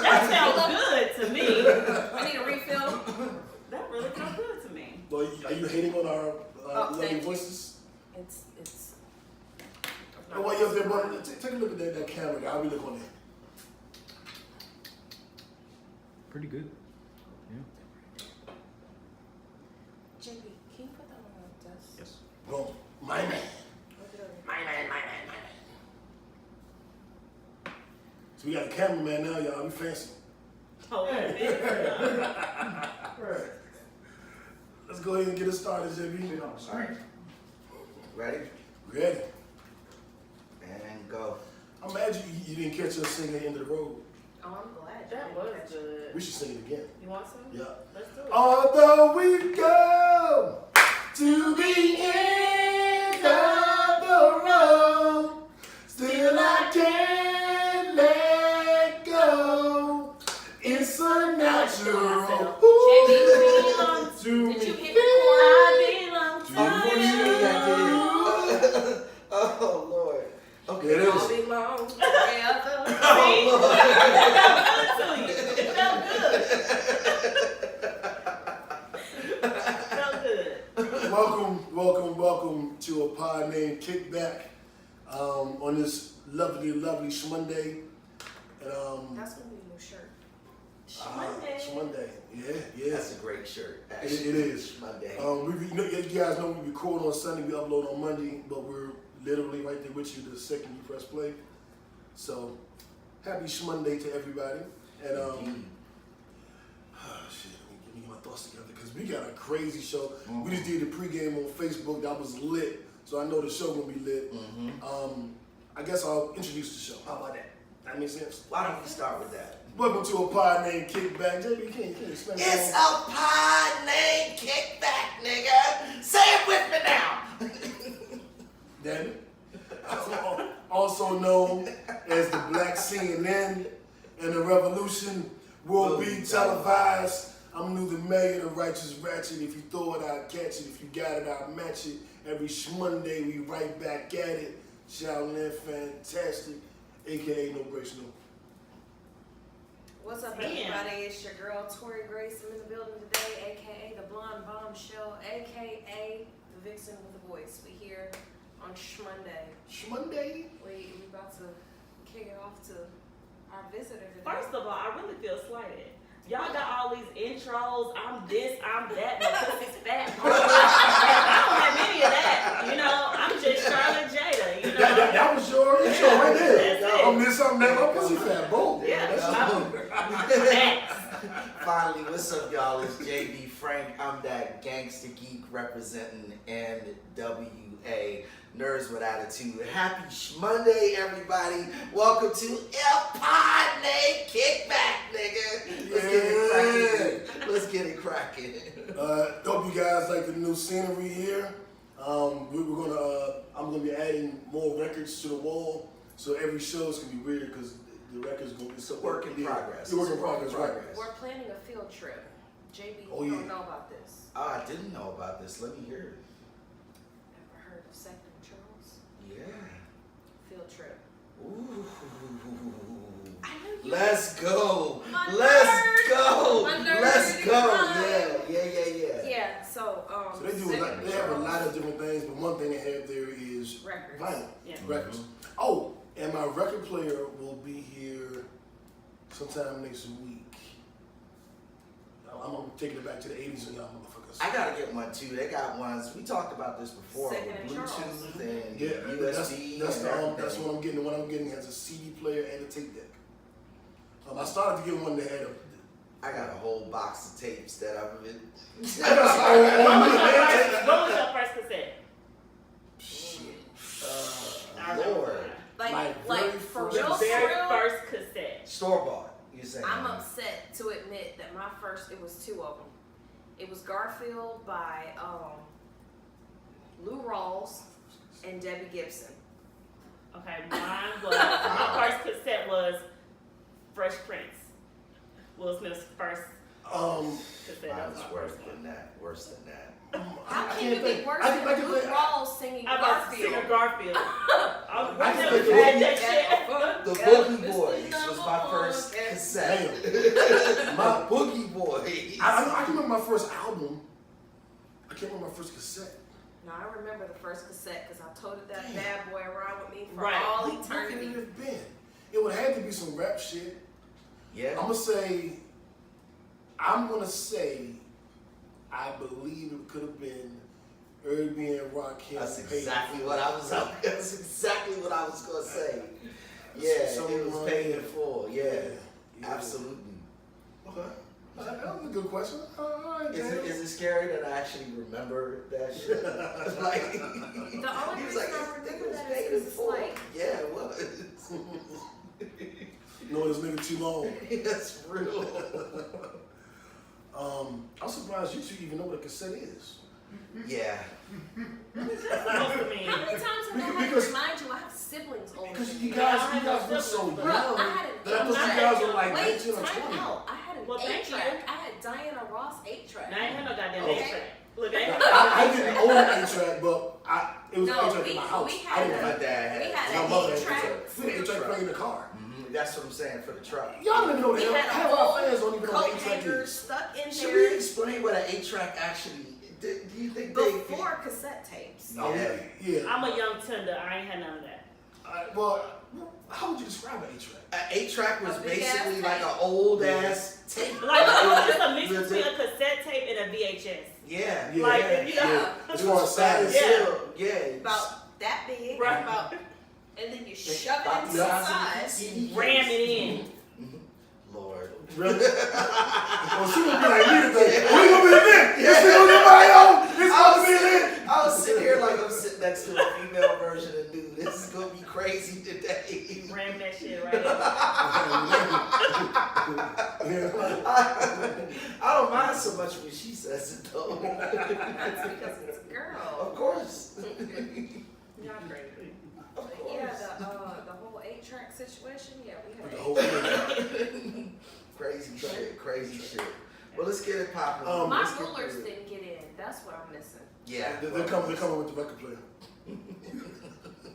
That sounds good to me. I need a refill. That really sounds good to me. Well, are you hating on our lovely voices? It's. Oh, while you're up there, brother, take a look at that camera. How we look on there? Pretty good. Yeah. JB, can you put that on the desk? Yes. Boom. My man. My man. So we got a cameraman now, y'all. We fancy. Oh, yeah. Right. Let's go ahead and get it started, JB. All right. Ready? Ready. And go. I'm mad you didn't catch us singing End of the Road. Oh, I'm glad. That was good. We should sing it again. You want some? Yeah. Let's do it. Although we go to the end of the road, still I can't let go. It's a natural. JB, To did you me. hit record? I belong to Unfortunately, you. I did. Oh, Lord. Okay. It All is. belong together. It felt good. Welcome to a pod named Kickback on this lovely Shmonday. And That's gonna be a new shirt. Shmonday. Yeah. That's a great shirt. Actually. It is. Monday. You guys know we record on Sunday, we upload on Monday, but we're literally right there with you the second you press play. So, happy Shmonday to everybody. And shit, let me get my thoughts together because we got a crazy show. We just did the pregame on Facebook. That was lit. So I know the show gonna be lit. I guess I'll introduce the show. How about that? That makes sense. Why don't we start with that? Welcome to a pod named Kickback. JB, can you explain that? It's a pod named Kickback, nigga. Say it with me now. Damn it. Also known as the Black CNN and the Revolution will be televised. I'm New the Mayor, the Righteous Ratchet. If you throw it, I'll catch it. If you got it, I'll match it. Every Shmonday, we right back at it. Shaolin Fantastic, aka No Breaks No. What's up, everybody? It's your girl, Tori Grace. I'm in the building today, aka the Blonde Bombshell, aka the Vixen with a Voice. We here on Shmonday. Shmonday? We about to kick it off to our visitor today. First of all, I really feel slighted. Y'all got all these intros. I'm this, I'm that. My pussy's fat. I don't have any of that. You know, I'm just Charlotte Jada. You know, That was your intro right there. That's it. I'm this, I'm that. My pussy fat. Boom. Facts. Finally, what's up, y'all? It's JB Frank. I'm that gangster geek representing NWA, Nerds with Attitude. Happy Shmonday, everybody. Welcome to a pod named Kickback, nigga. Let's get it cracking. Hope you guys like the new scenery here. I'm gonna be adding more records to the wall, so every show is gonna be weird because the record's gonna be It's a work in progress. It's a work in progress, right? We're planning a field trip. JB, Oh, you yeah. don't know about this. Oh, I didn't know about this. Let me hear it. Ever heard of Second Charles? Yeah. Field trip. Ooh. I know you. Let's go. My Let's nerd. go. My nerd Let's is go. fine. Yeah. Yeah, so So they do Second they have a Charles lot of different things, but one thing they have there is records. vinyl Yeah. records. Oh, and my record player will be here sometime next week. I'm taking it back to the 80s and y'all motherfuckers. I gotta get one too. They got ones. We talked about this before. Second with and Charles. Bluetooth and Yeah, USB. that's and everything. what I'm getting. The one I'm getting has a CD player and a tape deck. I started to get one that had a. I got a whole box of tapes that I've been. I got some What was your first cassette? Shit. Lord. My Like very for first- real, The for very real. first cassette. Store bought. You saying? I'm upset to admit that my first, it was two of them. It was Garfield by Lou Rawls and Debbie Gibson. Okay, mine was, my first cassette was Fresh Prince. Will Smith's first cassette. That was Mine's my worse first one. than that. Worse than that. How I can you can't be think. worse I than can Lou think. Rawls singing I was Garfield? singing Garfield. I I never think had it that shit. The Yeah, Boogie Mr. Boys was my Number first One. cassette. Damn. My Boogie Boys. I can remember my first album. I can't remember my first cassette. No, I remember the first cassette because I toted that Damn. bad boy around with me for Right. all What could eternity. it have been? It would have had to be some rap shit. Yeah. I'm gonna say, I believe it could have been Irby and Rakim. That's exactly what I was. That's exactly what I was gonna say. Yeah, it was paid in full. Yeah, absolutely. Okay. That was a good question. All right, Is it scary that I actually remember that shit? Like, The only he was reason like, I "This thing remember was that paid is in 'cause it's full." like, Yeah, it was. No, this nigga too long. That's real. I'm surprised you two even know what a cassette is. Yeah. What's that supposed to mean? how many times have I had to Because- remind you I have siblings older Because than you me? guys were so young Bro, I had an that I thought you 8-track. guys were like Wait, 19 or 20. time out. I had an Well, thank 8-track. you. I had Diana Ross 8-track. Now I ain't had no goddamn Okay. 8-track. Look, I ain't had no I goddamn didn't 8-track. own an 8-track, but it was No, 8-track in my house. we I had didn't a- My have dad we had. had My an mother had 8-track. 8-track. We had 8-track playing in the car. That's what I'm saying for the truck. Y'all don't even know what We the hell. had Half a our fans don't whole even know what coat 8-track hanger is. stuck in Should we there explain what an 8-track actually? Do you think they? before cassette tapes. Oh, Yeah. yeah. I'm a young tender. I ain't had none of that. Well, how would you describe an 8-track? An 8-track was A big basically ass like tape. an old ass tape. Like, it's a mix The- between a cassette tape and a VHS. Yeah. Yeah. Like, yeah. you know. As far as size. Yeah. Yeah. About that big. Right. About, and then you shove About it the into the size of size. the Ram it in. Lord. Really? Well, she would be like me today. We gonna be lit. This thing gonna get my own. It's gonna be lit. I was sitting here like I'm sitting next to a female version of dude. This is gonna be crazy today. Ram that shit right in. I don't mind so much when she says it though. That's because it's a girl. Of course. Y'all crazy. Of But course. yeah, the whole 8-track situation, yeah, we had The 8 whole thing. Crazy shit. Crazy shit. Well, let's get it popping. My Let's get rulers through it. didn't get in. That's what I'm missing. Yeah. They're coming with the record player.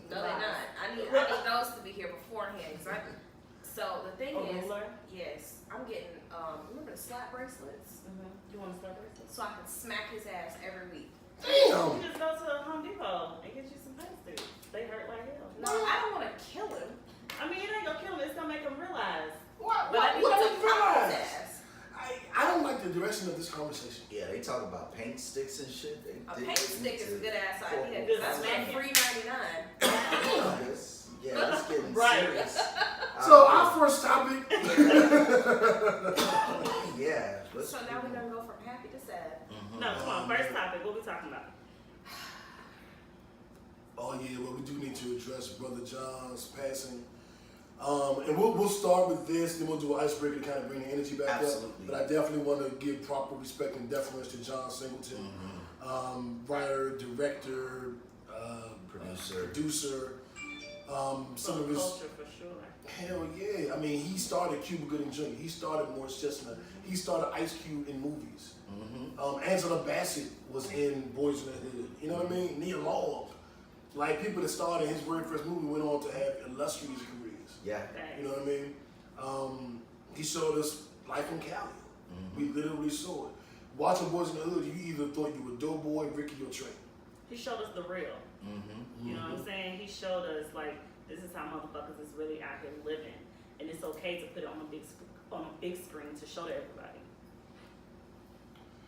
No, they're not. I need those to be here beforehand. So the thing is, ruler? yes, I'm getting remember the slap bracelets, You want to start with? so I can smack his ass every week. Damn. You just go to Home Depot and get you some paint sticks. They hurt like hell. No, I don't want to kill him. I mean, it ain't gonna kill him. It's gonna make him realize. What? But I need What to I didn't pop his realize? ass. I don't like the direction of this conversation. Yeah, they talk about paint sticks and shit. A paint stick is a good ass idea. Good That's smack. $3.99. Yeah, it's getting Right. serious. So our first topic. Yeah. So now we're gonna go from happy to sad. No, come on. First topic. What we talking about? Oh yeah, well we do need to address Brother John's passing. And we'll start with this, then we'll do an icebreaker to kind of bring the energy back Absolutely. up. But I definitely want to give proper respect and deference to John Singleton, writer, director, producer. Some of his Culture for sure. hell yeah. I mean, he started Cuba Gooding Jr. He started Morris Chestnut. He started Ice Cube in movies. Angela Bassett was in Boys in the Hood. You know what I mean? Nia Long. Like people that started his very first movie went on to have illustrious careers. Yeah. You know what I mean? He showed us life in Cali. We literally saw it. Watching Boys in the Hood, you either thought you were Doughboy, Ricky, or Trey. He showed us the real. You know what I'm saying? He showed us like this is how motherfuckers is really out here living, and it's okay to put it on a big screen to show to everybody.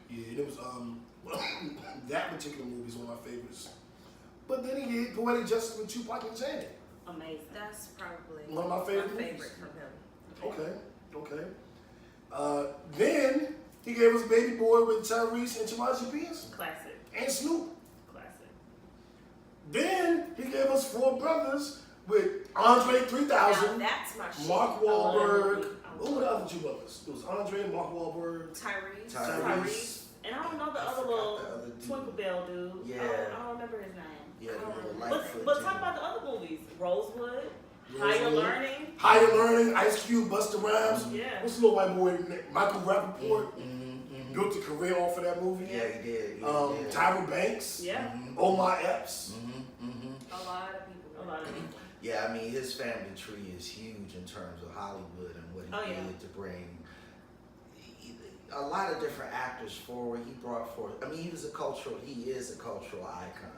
Yeah, it was that particular movie is one of my favorites. But then he did Poetic Justice with Tupac and Janet. Amazing. That's probably One of my favorite movies. from him. Okay. Then he gave us Baby Boy with Tyrese and Taraji P. Classic. And Snoop. Classic. Then he gave us Four Brothers with Andre Now 3000, that's my shit. Mark Wahlberg. I Who were the other two brothers? It was Andre and Mark Wahlberg. Tyrese. Tyrese. And I don't know the I other forgot little the other dude. Twinkle Bell dude. Yeah. I don't remember his name. Yeah, the little But, Lightfoot but dude. talk about the other movies. Rosewood. Higher Rosewood. Learning. Higher Learning, Ice Cube, Busta Rhymes. Yeah. What's the little white boy named Michael Rappaport? Built a career off of that movie. Yeah, he did. Yeah, Tyra Banks. Yeah. Omar Epps. A lot of people. A lot of them. Yeah, I mean, his family tree is huge in terms of Hollywood and what he did to bring a lot of different actors forward. He brought forth, I mean, he is a cultural icon.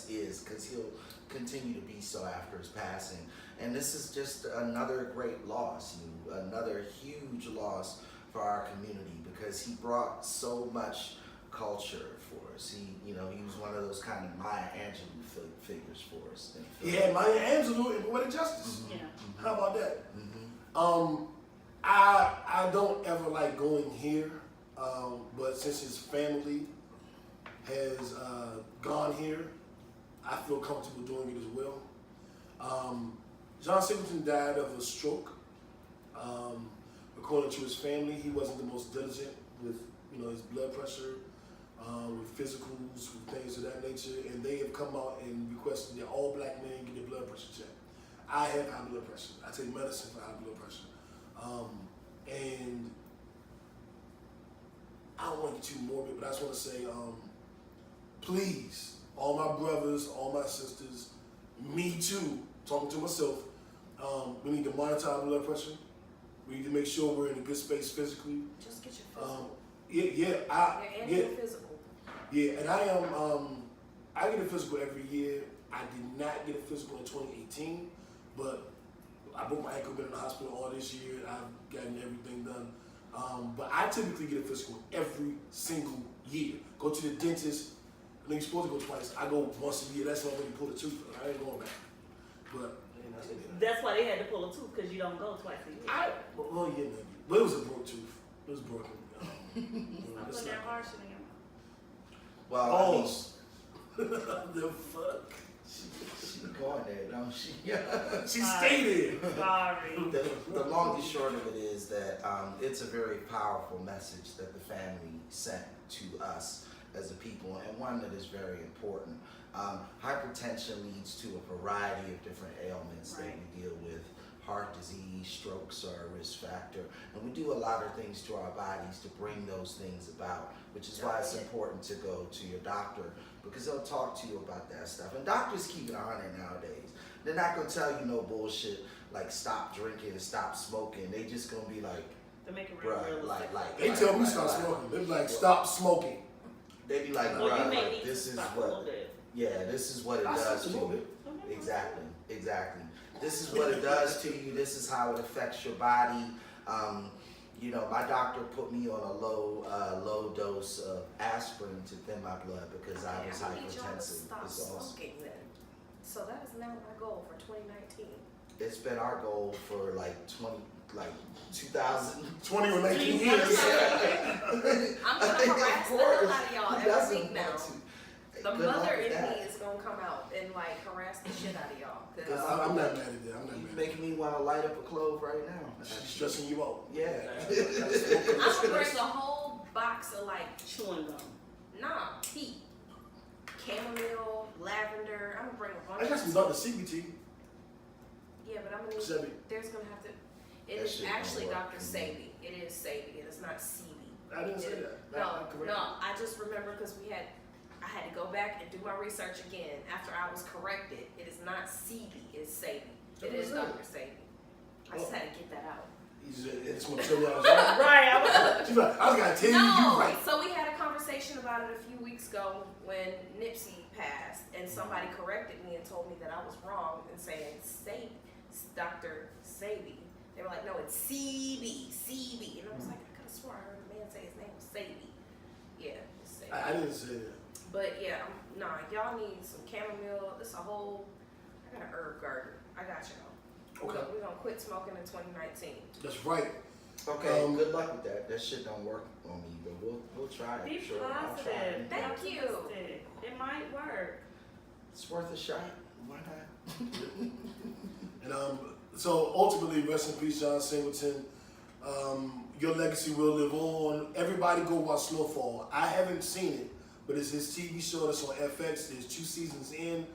Is, because he'll continue to be so after his passing. And this is just another great loss, another huge loss for our community, because he brought so much culture for us. He was one of those kind of Maya Angelou figures for us. Yeah, Maya Angelou in Poetic Justice. Yeah. How about that? I don't ever like going here, but since his family has gone here, I feel comfortable doing it as well. John Singleton died of a stroke. According to his family, he wasn't the most diligent with his blood pressure, with physicals, with things of that nature, and they have come out and requested that all black men get their blood pressure checked. I have high blood pressure. I take medicine for high blood pressure. And I don't want to get too morbid, but I just want to say, please, all my brothers, all my sisters, me too, talking to myself, we need to monitor our blood pressure. We need to make sure we're in a good space physically. Just get your physical. Yeah, and I am. I get a physical every year. I did not get a physical in 2018, but I broke my ankle, been in the hospital all this year. I've gotten everything done. But I typically get a physical every single year. Go to the dentist. I think you're supposed to go twice. I go once a year. That's when you pull the tooth. I ain't going back. But That's why they had to pull a tooth, because you don't go twice a year. Well, yeah, maybe. But it was a broke tooth. It was broken. Stop putting that harsh in your mouth. Well, The fuck? she going there, don't she? She stayed there. Sorry. The long and short of it is that it's a very powerful message that the family sent to us as a people, and one that is very important. Hypertension leads to a variety of different ailments that we deal with. Heart disease, strokes are a risk factor, and we do a lot of things to our bodies to bring those things about, which is why it's important to go to your doctor, because they'll talk to you about that stuff. And doctors keep it 100 nowadays. They're not going to tell you no bullshit like stop drinking and stop smoking. They just going to be like, To make it real realistic. They tell me stop smoking. They be like, stop smoking. They be like, Well, you bruh, may like, need this to is stop a little what, bit. yeah, this is what it I does stopped to a little you. bit. Exactly. This is what it does to you. This is how it affects your body. My doctor put me on a low dose of aspirin to thin my blood because I was I need y'all to hypertensive. stop It's awesome. smoking then. So that is now my goal for 2019. It's been our goal for like 2000. 20 or 19 years. I'm gonna harass the hell out of y'all Who every doesn't week now. want to? The Good luck mother with in that. me is gonna come out and like harass the shit out of y'all. I'm not mad at that. I'm not You mad. making me want to light up a clove right now. She's stressing you out. Yeah. I'm gonna bring a whole box of like, Chewing gum. tea, chamomile, lavender. I'm gonna bring a bunch. I got some Dr. CBT. Yeah, but I'm gonna need. Sebi. There's gonna have to. It That is shit don't actually work Dr. for me. Sabi. It is Sabi. It is not CB. I didn't say that. No. I just remember because I had to go back and do my research again after I was corrected. It is not CB. It's Sabi. It is Dr. Sabi. I just had to get that out. He just want to tell you I was right. Right. She's like, I was gonna tell you No. right. So we had a conversation about it a few weeks ago when Nipsey passed, and somebody corrected me and told me that I was wrong in saying Sabi, Dr. Sabi. They were like, no, it's CB, and I was like, I could have swore I heard a man say his name was Sabi. Yeah, it's Sabi. I didn't say that. But yeah, y'all need some chamomile. It's a whole. I got an herb garden. I got y'all. Okay. We're gonna quit smoking in 2019. That's right. Okay, good luck with that. That shit don't work on me, but we'll try it. Be Sure, I'll try positive. it. Thank Be you. optimistic. It might work. It's worth a shot. Why not? And so ultimately, rest in peace, John Singleton. Your legacy will live on. Everybody go watch Snowfall. I haven't seen it, but it's his TV show that's on FX. There's 2 seasons in,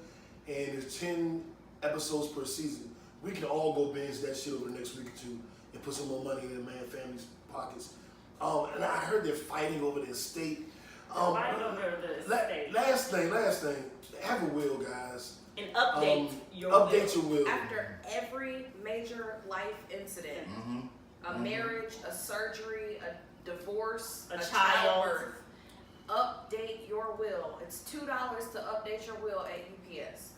and there's 10 episodes per season. We can all go binge that shit over the next week or two and put some more money in the man family's pockets. And I heard they're fighting over the estate. Fighting over the estate. Last thing. Have a will, guys. And update your update your will. After every major life incident, a marriage, a surgery, a divorce, A a child. childbirth, update your will. It's $2 to update your will at UPS.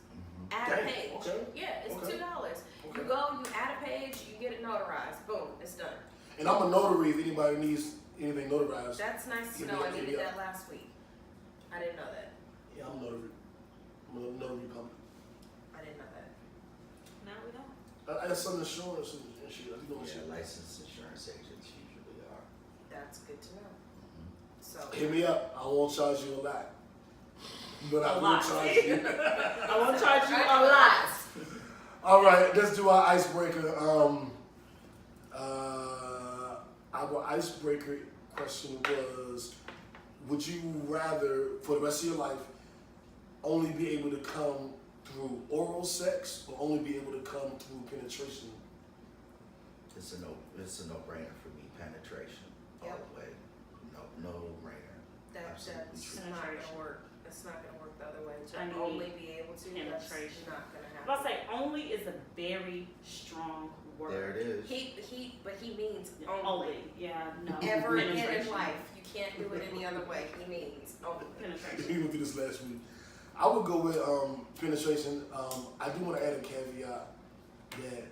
Add a Dang, page. okay. Yeah, it's Okay. $2. Okay. You go, you add a page, you get it notarized. Boom, it's done. And I'm a notary if anybody needs anything notarized. That's nice to Give know. me- I give me needed up. that last week. I didn't know that. Yeah, I'm a notary. I'm a notary company. I didn't know that. Now we don't. I got some insurance and shit. I do know shit. Yeah, licensed insurance agents usually are. That's good to know. So, Hit me up. I won't charge you a lot. But I A will lot. charge you. I won't charge you a lot. All right, let's do our icebreaker. Our icebreaker question was: would you rather, for the rest of your life, only be able to come through oral sex, or only be able to come through penetration? It's a no-brainer for me. Penetration, all Yep. the way. No brainer. that's Absolutely not true. gonna work. It's not gonna work the other way. To I need only be able to, that's penetration. not gonna I happen. was say only is a very strong word. There it is. But he means only. Only. Yeah, no. Ever again in Penetration. life. You can't do it any other way. He means only. Penetration. We went through this last week. I would go with penetration. I do want to add a caveat that.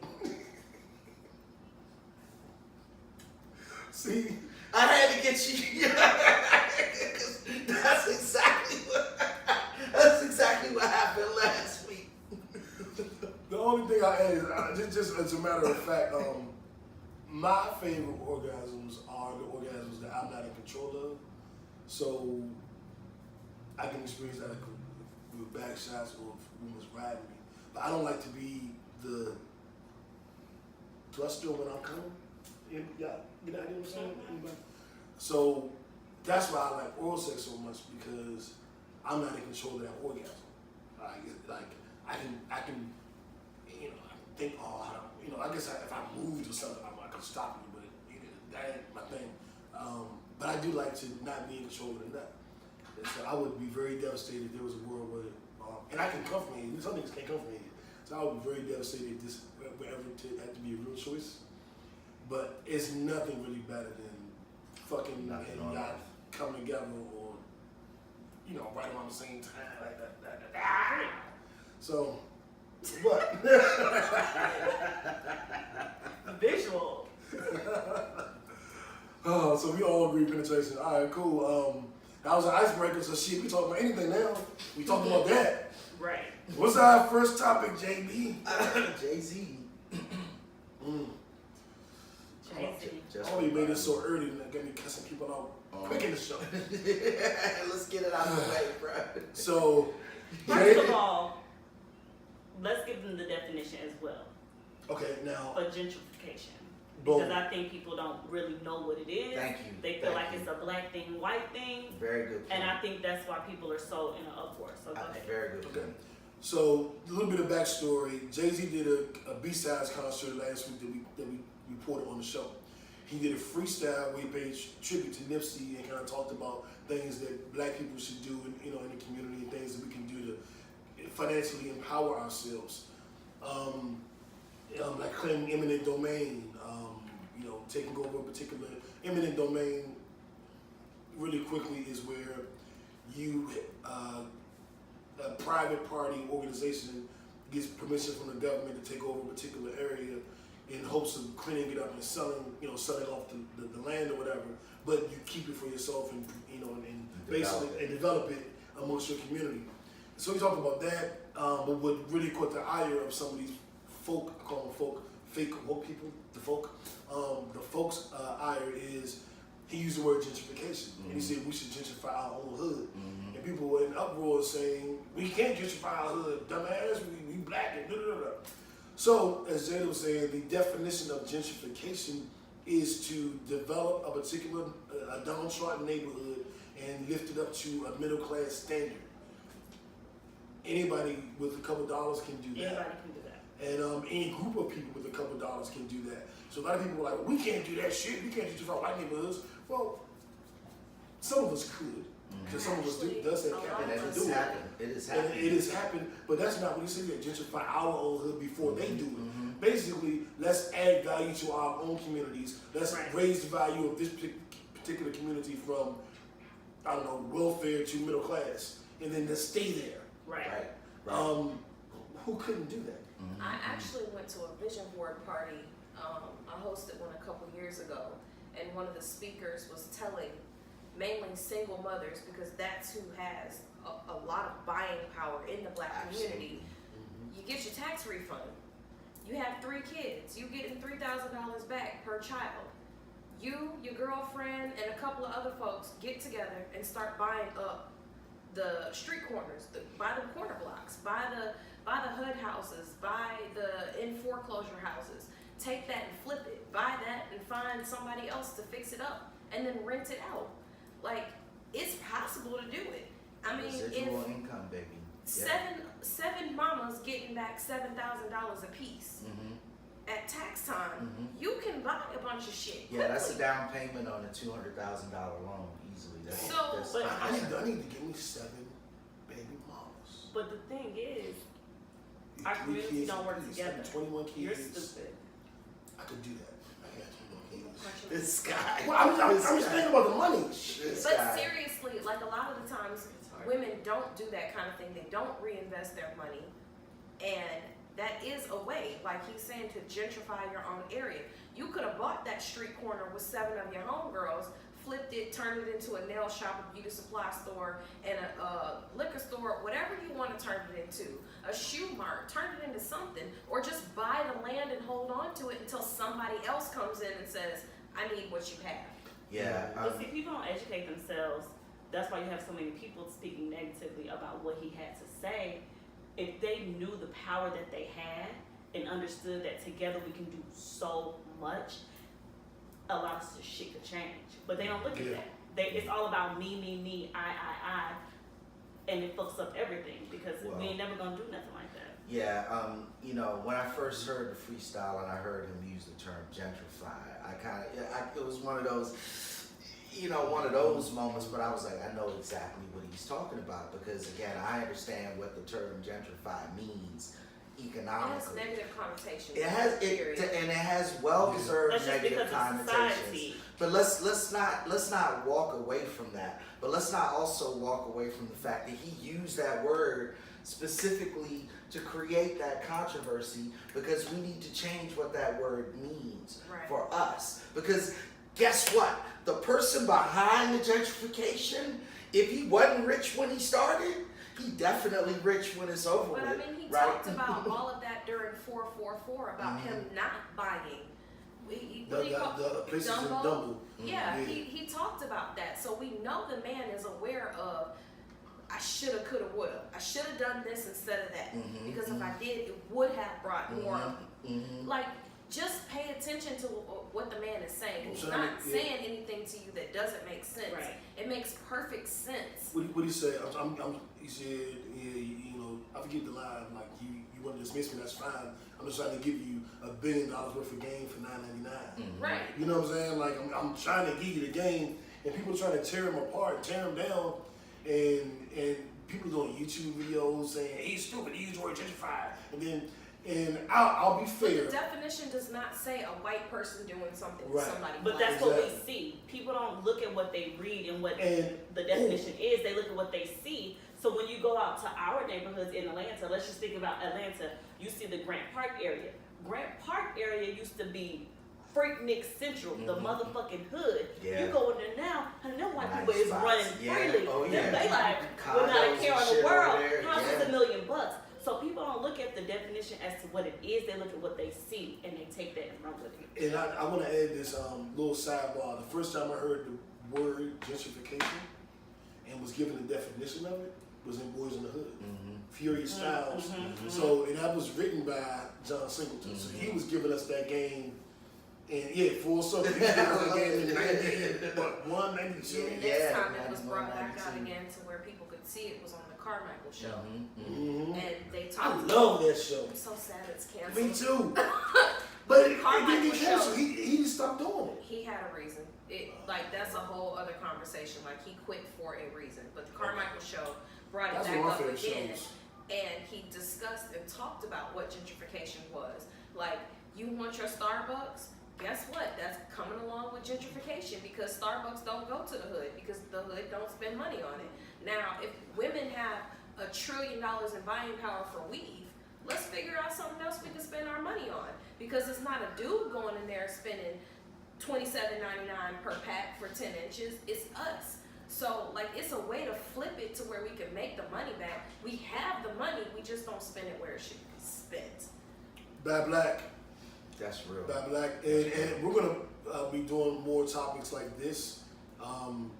See, I had to get you. That's exactly what happened last week. the only thing I add is just as a matter of fact, my favorite orgasms are the orgasms that I'm not in control of. So I can experience that with back shots or if women's riding me. But I don't like to be the thruster when I'm coming. Yeah, you know what I'm saying? Anybody? So that's why I like oral sex so much, because I'm not in control of that orgasm. Like I can, you know, I can think, oh, you know, I guess if I moved or something, I could stop you, but that ain't my thing. But I do like to not be in control of the nut. And so I would be very devastated if there was a world where, and I can come from here. Some niggas can't come from here. So I would be very devastated if this were ever to have to be a real choice. But it's nothing really better than fucking Nothing and on y'all earth. come together, or you know, right around the same time, like that. So, what? Visual. Oh, so we all agree penetration. All right, cool. That was an icebreaker. So shit, we talking about anything now. We talking about that. Right. What's our first topic, JB? Jay-Z. Jay-Z. Just Oh, you made it so early and that got me cussing people out quick in the show. Let's get it out of the way, bro. So, First of all, let's give them the definition as well okay, now, for gentrification. boom. Because I think people don't really know what it is. Thank you. They feel Thank like you. it's a black thing, white thing. Very good point. And I think that's why people are so in an uproar. So go ahead. Very good Okay. point. So a little bit of backstory. Jay-Z did a B-sides concert last week that we reported on the show. He did a freestyle where he paid tribute to Nipsey and kind of talked about things that black people should do in the community and things that we can do to financially empower ourselves. Like claiming eminent domain, taking over a particular eminent domain really quickly is where you a private party organization gets permission from the government to take over a particular area in hopes of cleaning it up and selling off the land or whatever, but you keep it for yourself and basically develop it amongst your community. So we talked about that, but what really caught the ire of some of these folk, I call them folk, fake woke people, the folks' ire is he used the word gentrification, and he said we should gentrify our own hood. And people were in uproar saying, we can't gentrify our hood, dumbass, we black and da da da. So, as Jada was saying, the definition of gentrification is to develop a particular a downtrodden neighborhood and lift it up to a middle class standard. Anybody with a couple dollars can do that. Anybody can do that. And any group of people with a couple dollars can do that. So a lot of people are like, we can't do that shit. We can't gentrify white neighborhoods. Well, some of us could. Because some of us does have capital And to it do has it. happened. It has And happened. it has happened, but that's not what you say. That gentrify our own hood before they do it. Mhm. Basically, let's add value to our own communities. Let's Right. raise the value of this particular community from, I don't know, welfare to middle class, and then let's stay there. Right. Right. Who couldn't do that? Mhm. I actually went to a vision board party. I hosted one a couple years ago, and one of the speakers was telling mainly single mothers, because that's who has a lot of buying power in the Black community. You get your tax refund. You have 3 kids. You getting $3,000 back per child. You, your girlfriend, and a couple of other folks get together and start buying up the street corners, buy the corner blocks, buy the hood houses, buy the in foreclosure houses. Take that and flip it. Buy that and find somebody else to fix it up, and then rent it out. Like, it's possible to do it. I mean, Residual if income, baby. Yeah. seven mamas getting back $7,000 a piece at tax time, you can buy a bunch of shit. Yeah, that's a quickly. down payment on a $200,000 loan easily. That's So, but I need to give me 7 baby mamas. But the thing is, our 3 communities kids don't work apiece, together. 21 you're kids. stupid. I could do that. I got 21 kids. This guy. Well, I'm just thinking about the money. This But guy. seriously, like, a lot of the times, women don't do that kind of thing. They don't reinvest their money, and that is a way, like he's saying, to gentrify your own area. You could have bought that street corner with 7 of your homegirls, flipped it, turned it into a nail shop, a beauty supply store, and a liquor store, whatever you want to turn it into, a shoe mart, turn it into something, or just buy the land and hold on to it until somebody else comes in and says, I need what you have. Yeah. But see, people don't educate themselves. That's why you have so many people speaking negatively about what he had to say. If they knew the power that they had and understood that together we can do so much, a lot of shit could change. But they don't look at that. It's all about me, I, and it fucks up everything because we ain't never gonna do nothing like that. Yeah, you know, when I first heard the freestyle and I heard him use the term gentrify, it was one of those, one of those moments, but I was like, I know exactly what he's talking about because, again, I understand what the term gentrify means economically. It has negative connotations. And it has well-deserved That's just negative because of connotations. society. But let's not walk away from that. But let's not also walk away from the fact that he used that word specifically to create that controversy because we need to change what that word means for us. Because guess what? The person behind the gentrification, if he wasn't rich when he started, he definitely rich when it's over with. But I mean, he right? talked about all of that during 444 about him not buying. The places in Dumbo. Yeah, he talked about that. So we know the man is aware of, I shoulda, coulda, woulda. I shoulda done this instead of that. Because if I did, it would have brought more. Like, just pay attention to what the man is saying. He's not saying anything to you that doesn't make sense. Right. It makes perfect sense. What did he say? He said, I forget the line, like, you want to dismiss me, that's fine. I'm just trying to give you $1 billion worth of game for $9.99. Right. You know what I'm saying? Like, I'm trying to give you the game, and people are trying to tear him apart, tear him down, and people doing YouTube videos saying, he's stupid, he used the word gentrified. And I'll be fair. But the definition does not say a white person doing something to somebody But black. that's what we see. People don't look at what they read and what the definition is. They look at what they see. So when you go out to our neighborhoods in Atlanta, let's just think about Atlanta. You see the Grant Park area. Grant Park area used to be Freaknik Central, the motherfucking hood. Yeah. You go in there now, and them white Nice people is spots. running Yeah. freely. Oh, They yeah. like, we're not a Condos care and in the shit world. over there. House is Yeah. $1 million. So people don't look at the definition as to what it is. They look at what they see, and they take that and run with it. And I want to add this little sidebar. The first time I heard the word gentrification and was given the definition of it was in Boys in the Hood, Furious Styles. So, and that was written by John Singleton. So he was giving us that game. And full circle. He was giving us that game in 91, 92. The next time it was brought back out again to where people could see it was on the Carmichael show. And they I talked love that show. I'm so sad it's canceled. Me too. But it didn't Carmichael get canceled. show. He stopped doing it? He had a reason. That's a whole other conversation. Like, he quit for a reason. But the Carmichael Show brought it That's back one of up my favorite again, shows. and he discussed and talked about what gentrification was. Like, you want your Starbucks? Guess what? That's coming along with gentrification, because Starbucks don't go to the hood, because the hood don't spend money on it. Now, if women have $1 trillion in buying power for weave, let's figure out something else we can spend our money on, because it's not a dude going in there spending $27.99 per pack for 10 inches. It's us. So, like, it's a way to flip it to where we can make the money back. We have the money, we just don't spend it where it should be spent. Bad Black. That's real. Bad Black. And we're going to be doing more topics like this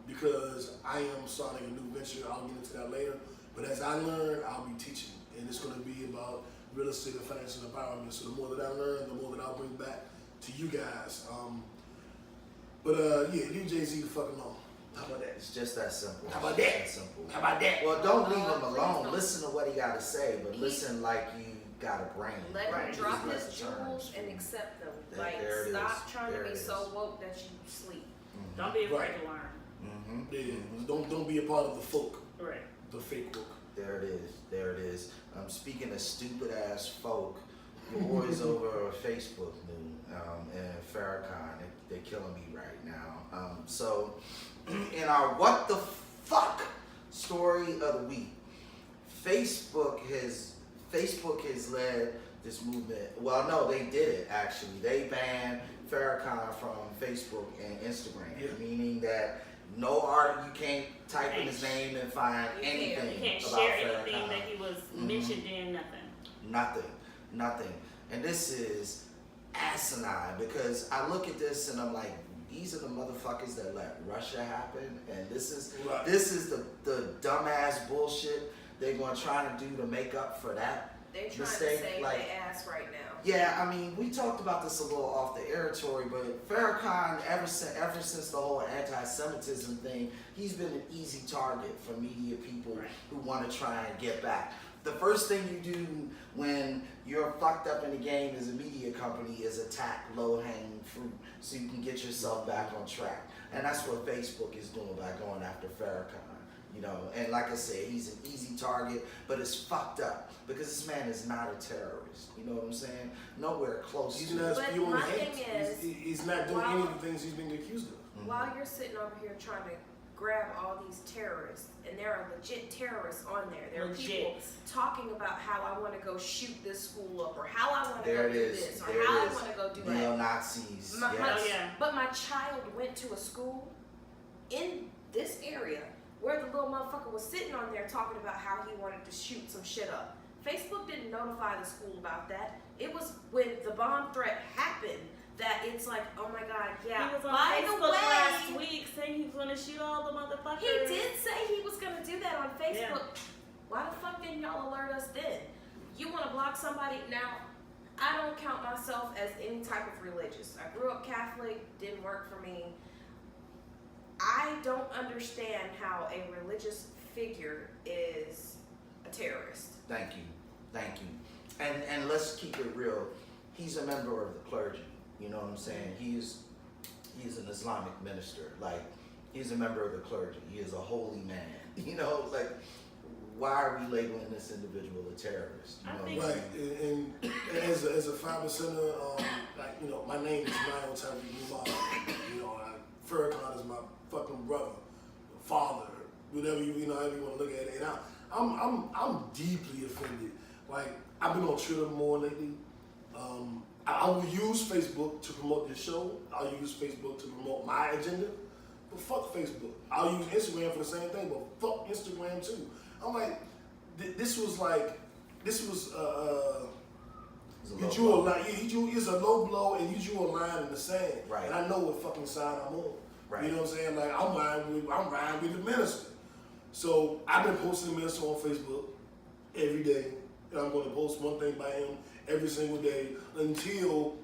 because I am starting a new venture. I'll get into that later. But as I learn, I'll be teaching. And it's going to be about real estate and financial empowerment. So the more that I learn, the more that I'll bring back to you guys. Leave Jay-Z the fuck alone. How about that? It's just that simple. How about It's that? just simple. How about that? Well, don't leave him Please alone. don't. Listen to what he got to say, but listen like you got a brain. Let Right? him drop Use his less jewels terms. and accept them. There it Stop is. trying There to be it so is. woke that you sleep. Don't be afraid Right. to learn. Mm-hmm. Yeah. Don't be a part of the folk, Right. the fake folk. There it is. There it is. Speaking of stupid ass folk, your boys over Facebook knew, and Farrakhan, they're killing me right now. So, in our what the fuck story of the week, Facebook has led this movement. Well, no, they did it actually. They banned Farrakhan from Facebook and Instagram, meaning that no art, you can't type in his name and find You can't. anything You can't about share Farrakhan. anything that he was mentioned in, nothing. Nothing. And this is asinine because I look at this and I'm like, these are the motherfuckers that let Russia happen, and this is the dumbass bullshit they're gonna try to do to make up for that They're trying mistake. to save Like, their ass right now. yeah, I mean, we talked about this a little off the air, Tory, but Farrakhan, ever since the whole anti-Semitism thing, he's been an easy target for media people who want to try and get back. The first thing you do when you're fucked up in the game as a media company is attack low-hanging fruit so you can get yourself back on track. And that's what Facebook is doing by going after Farrakhan. You know, and like I said, he's an easy target, but it's fucked up because this man is not a terrorist. You know what I'm saying? Nowhere close He's to not But spewing my hate. thing is, He's not doing any of the things he's being accused of. while you're sitting over here trying to grab all these terrorists, and there are legit terrorists on there. There are people talking about how I want to go shoot this school up, or how I want to go do this, or how I want to go do that. Neo-Nazis. But my child went to a school in this area where the little motherfucker was sitting on there talking about how he wanted to shoot some shit up. Facebook didn't notify the school about that. It was when the bomb threat happened that it's like, oh my god, yeah. He was on by Facebook the way, last week saying he was going to shoot all the motherfuckers. he did say he was gonna do that on Facebook. Yeah. Why the fuck didn't y'all alert us then? You wanna block somebody? Now, I don't count myself as any type of religious. I grew up Catholic, didn't work for me. I don't understand how a religious figure is a terrorist. Thank you. And let's keep it real. He's a member of the clergy. You know what I'm saying? He's an Islamic minister. Like, he's a member of the clergy. He is a holy man. You know, like, why are we labeling this individual a terrorist? You know, Right, and as a 5%er, like, you know, my name is Mayo Tariq. You know, Farrakhan is my fucking brother, father, whatever you know, however you want to look at it. And I'm deeply offended. Like, I've been on Twitter more lately. I will use Facebook to promote this show. I'll use Facebook to promote my agenda. But fuck Facebook. I'll use Instagram for the same thing, but fuck Instagram too. I'm like, this was you drew a line. It's a low blow, and you drew a line in the sand. Right. And I know what fucking side I'm on. Right. You know what I'm saying? Like, I'm riding with the minister. So I've been posting the minister on Facebook every day, and I'm going to post one thing by him every single day until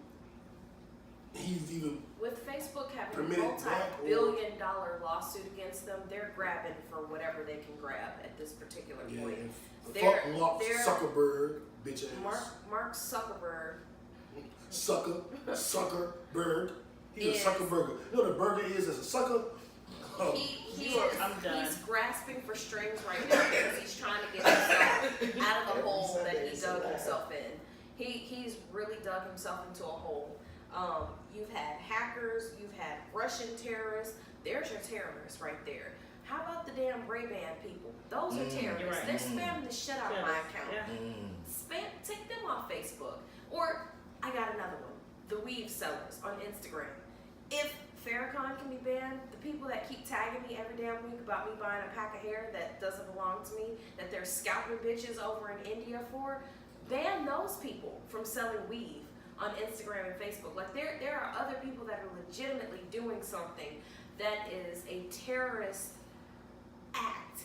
he's either With Facebook having a permitted back or- multi-billion-dollar lawsuit against them, they're grabbing for whatever they can grab at this particular point. and They're- fuck Mark they're- Zuckerberg, bitch ass. Mark Zuckerberg. Suckerberg. He's a sucker burger. You know what a burger is as a sucker? He's grasping for strings right now because he's trying to get himself out of the hole that he dug himself in. He's really dug himself into a hole. You've had hackers, you've had Russian terrorists. There's your terrorists right there. How about the damn Ray-Ban people? Those are terrorists. Right. They're spamming the shit out of my account. Yeah. Take them off Facebook. Or I got another one. The weave sellers on Instagram. If Farrakhan can be banned, the people that keep tagging me every damn week about me buying a pack of hair that doesn't belong to me, that they're scalping bitches over in India for, ban those people from selling weave on Instagram and Facebook. Like there are other people that are legitimately doing something that is a terrorist act.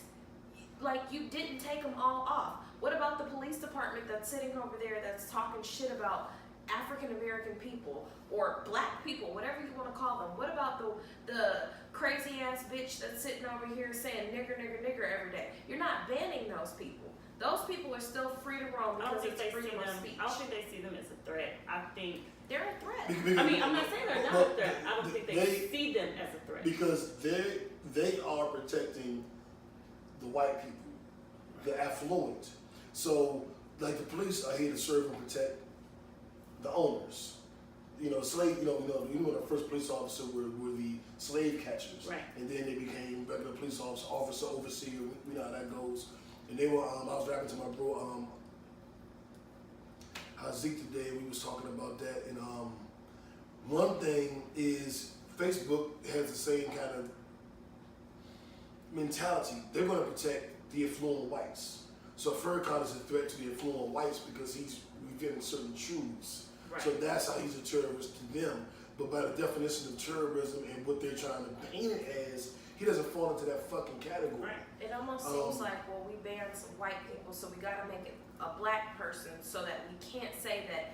Like, you didn't take them all off. What about the police department that's sitting over there that's talking shit about African American people or black people, whatever you want to call them? What about the crazy ass bitch that's sitting over here saying nigger, nigger, nigger every day? You're not banning those people. Those people are still free to roam because it's freedom of speech. I don't think they see them as a threat. I think they're a threat. I mean, I'm not saying they're not a threat. I don't think they see them as a threat. Because they are protecting the white people, the affluent. So, like, the police are here to serve and protect the owners. You know, the first police officer were the slave catchers. Right. And then they became regular police officer, overseer. We know how that goes. And they were, I was rapping to my bro, Zeke today, we was talking about that. And one thing is Facebook has the same kind of mentality. They're going to protect the affluent whites. So Farrakhan is a threat to the affluent whites because he's revealing certain truths. Right. So that's how he's a terrorist to them. But by the definition of terrorism and what they're trying to paint it as, he doesn't fall into that fucking category. Right. It almost seems like, well, we banned some white people, so we gotta make it a black person so that we can't say that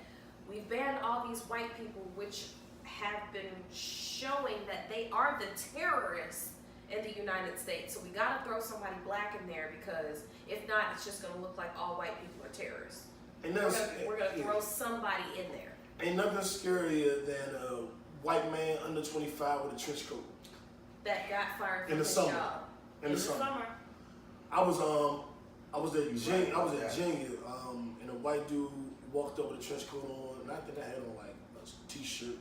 we banned all these white people, which have been showing that they are the terrorists in the United States. So we gotta throw somebody black in there because if not, it's just gonna look like all white people are terrorists. And We're gonna throw somebody in there. Ain't nothing scarier than a white man under 25 with a trench coat. That got fired from In the his summer. job. In the summer. I was at Virginia, and a white dude walked up with a trench coat on, and I think I had on like a t-shirt,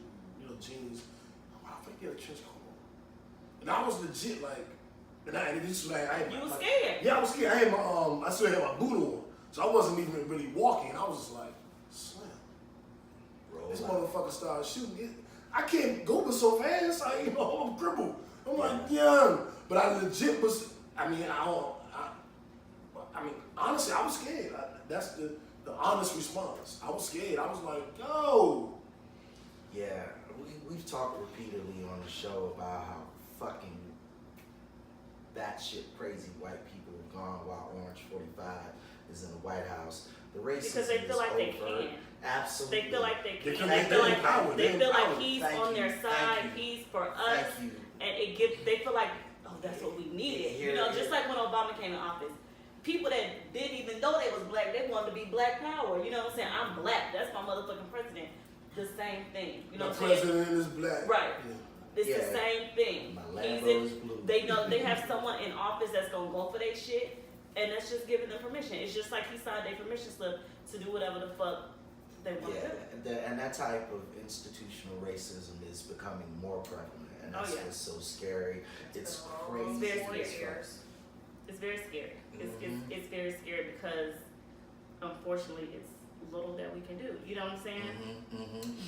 jeans. Why the fuck you had a trench coat on? And I was legit like, You was scared. Yeah, I was scared. I had I still had my boot on, so I wasn't even really walking. I was just like, slam. This motherfucker started shooting. I can't go but so fast. I'm crippled. I'm like, young. But I legit was, honestly, I was scared. That's the honest response. I was scared. I was like, yo. Yeah, we've talked repeatedly on the show about how fucking batshit crazy white people have gone while Orange 45 is in the White House. The racism Because they feel like they over. can. Absolutely. They feel like they can. They They feel like empowered. they feel like Empowered. he's Thank on you. their side. Thank you. He's for us. Thank you. And they feel like, oh, that's what we needed. Just like when Obama came in office. People that didn't even know they was black, they wanted to be black power. You know what I'm saying? I'm black. That's my motherfucking president. The same thing. You know The what I'm saying? president is black. Right. Yeah. It's the same thing. My He's Lambo is blue. They know they have someone in office that's gonna go for their shit, and that's just giving them permission. It's just like he signed their permission slip to do whatever the fuck they want to do. And that type of institutional racism is becoming more prevalent, and that's what's so scary. It's crazy. It's very scary. It's very scary. It's very scary because unfortunately it's little that we can do. You know what I'm saying?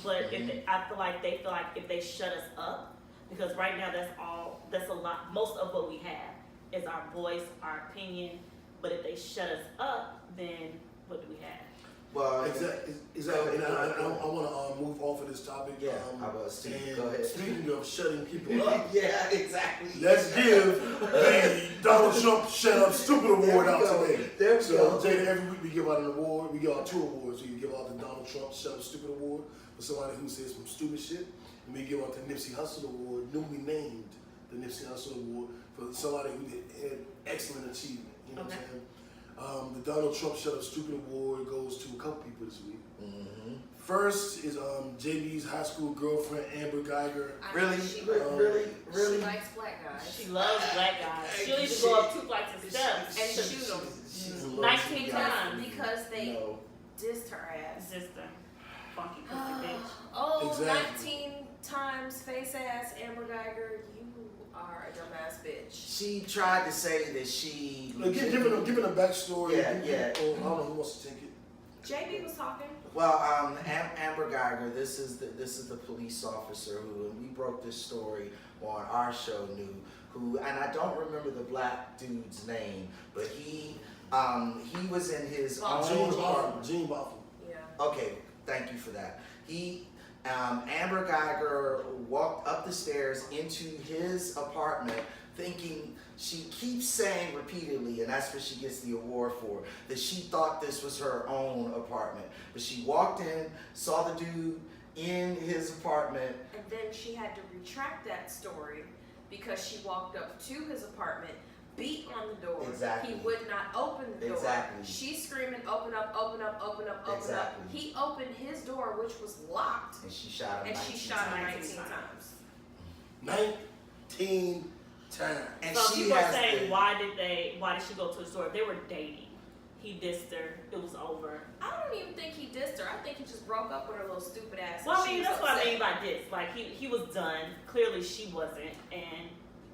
But I feel like they feel like if they shut us up, because right now that's a lot. Most of what we have is our voice, our opinion. But if they shut us up, then what do we have? Well, exactly. And I want to move off of this topic. Yeah, I was too. And Go ahead. speaking of shutting people up, yeah, exactly. let's give the Donald Trump Shut Up Stupid Award out today. There we So, go. Jada, every week we give out an award. We give out 2 awards. We give out the Donald Trump Shut Up Stupid Award for somebody who says some stupid shit. And we give out the Nipsey Hussle Award, newly named the Nipsey Hussle Award, for somebody who had excellent achievement. You know what I'm saying? The Donald Trump Shut Up Stupid Award goes to a couple people this week. First is JB's high school girlfriend Amber Geiger. Really? She Really? likes black guys. She loves black guys. She'll even go up 2 flights of steps And shoot them. She's 19 times. Because they No. dissed her ass. Sister. Funky pussy bitch. Oh, Exactly. 19 times face ass Amber Geiger, you are a dumbass bitch. She tried to say that she. Giving a backstory. Yeah. Oh, I don't know who wants to take it. JB was talking. Well, Amber Geiger, this is the police officer who, and we broke this story on our show, and I don't remember the black dude's name, but he was in his own apartment. Gene Boffin. Yeah. Okay, thank you for that. Amber Geiger walked up the stairs into his apartment thinking, she keeps saying repeatedly, and that's what she gets the award for, that she thought this was her own apartment. But she walked in, saw the dude in his apartment. And then she had to retract that story because she walked up to his apartment, beat on the door. Exactly. He would not open the door. Exactly. She's screaming, open up, open up, open up, open Exactly. up. He opened his door, which was locked, And she shot him and 19 she shot him times. 19 times. 19 times. And So she people are has saying, the- why did she go to the store? They were dating. He dissed her. It was over. I don't even think he dissed her. I think he just broke up with her little stupid ass. Well, I and she mean, was that's what I upset. mean by diss. Like, he was done. Clearly, she wasn't. And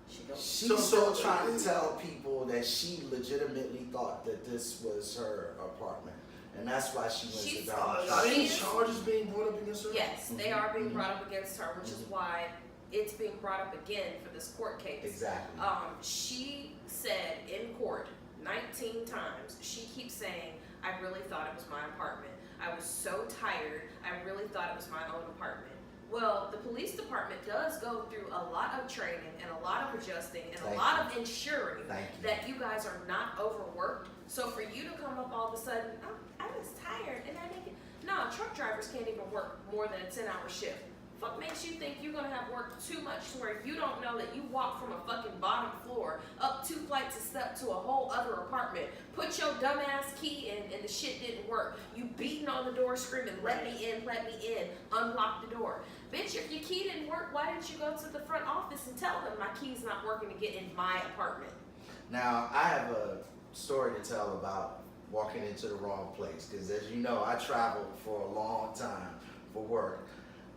she goes. She's still trying to tell people that she legitimately thought that this was her apartment. And that's why she went She's- to Donald Are Trump. any charges being brought up against her? Yes, they are being Mhm. brought up against her, which is why it's being brought up again for this court case. Exactly. She said in court 19 times, she keeps saying, I really thought it was my apartment. I was so tired, I really thought it was my own apartment. Well, the police department does go through a lot of training and a lot of adjusting and Thank a lot of ensuring Thank you. that you guys are not overworked. So for you to come up all of a sudden, I was tired and I didn't. No, truck drivers can't even work more than a 10-hour shift. Fuck makes you think you're gonna have worked too much to where you don't know that you walked from a fucking bottom floor up 2 flights of steps to a whole other apartment, put your dumbass key in, and the shit didn't work. You beating on the door screaming, let me in, unlock the door. Bitch, if your key didn't work, why didn't you go to the front office and tell them my key's not working to get in my apartment? Now, I have a story to tell about walking into the wrong place, because as you know, I traveled for a long time for work.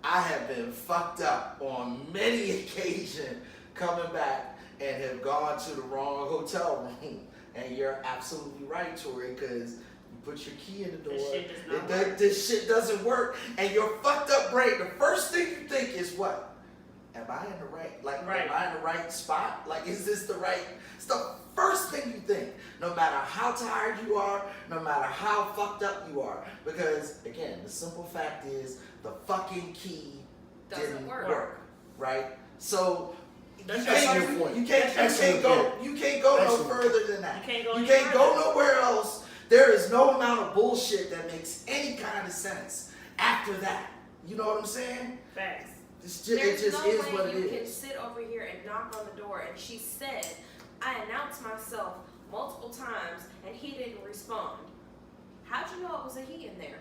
I have been fucked up on many occasions coming back and have gone to the wrong hotel room. And you're absolutely right, Tori, because you put your key in the door, This shit does not work. this shit doesn't work, and your fucked up brain, the first thing you think is what? Am I in the right, Right. am I in the right spot? Like, is this the right? It's the first thing you think, no matter how tired you are, no matter how fucked up you are. Because, again, the simple fact is, the fucking key Doesn't didn't work. right? So, That's you excellent point. can't Excellent go point. no Excellent. further than that. You can't go You any can't go further. nowhere else. There is no amount of bullshit that makes any kind of sense after that. You know what I'm saying? Facts. It just no is way what it you can is. sit over here and knock on the door, and she said, I announced myself multiple times, and he didn't respond. How'd you know it was a he in there?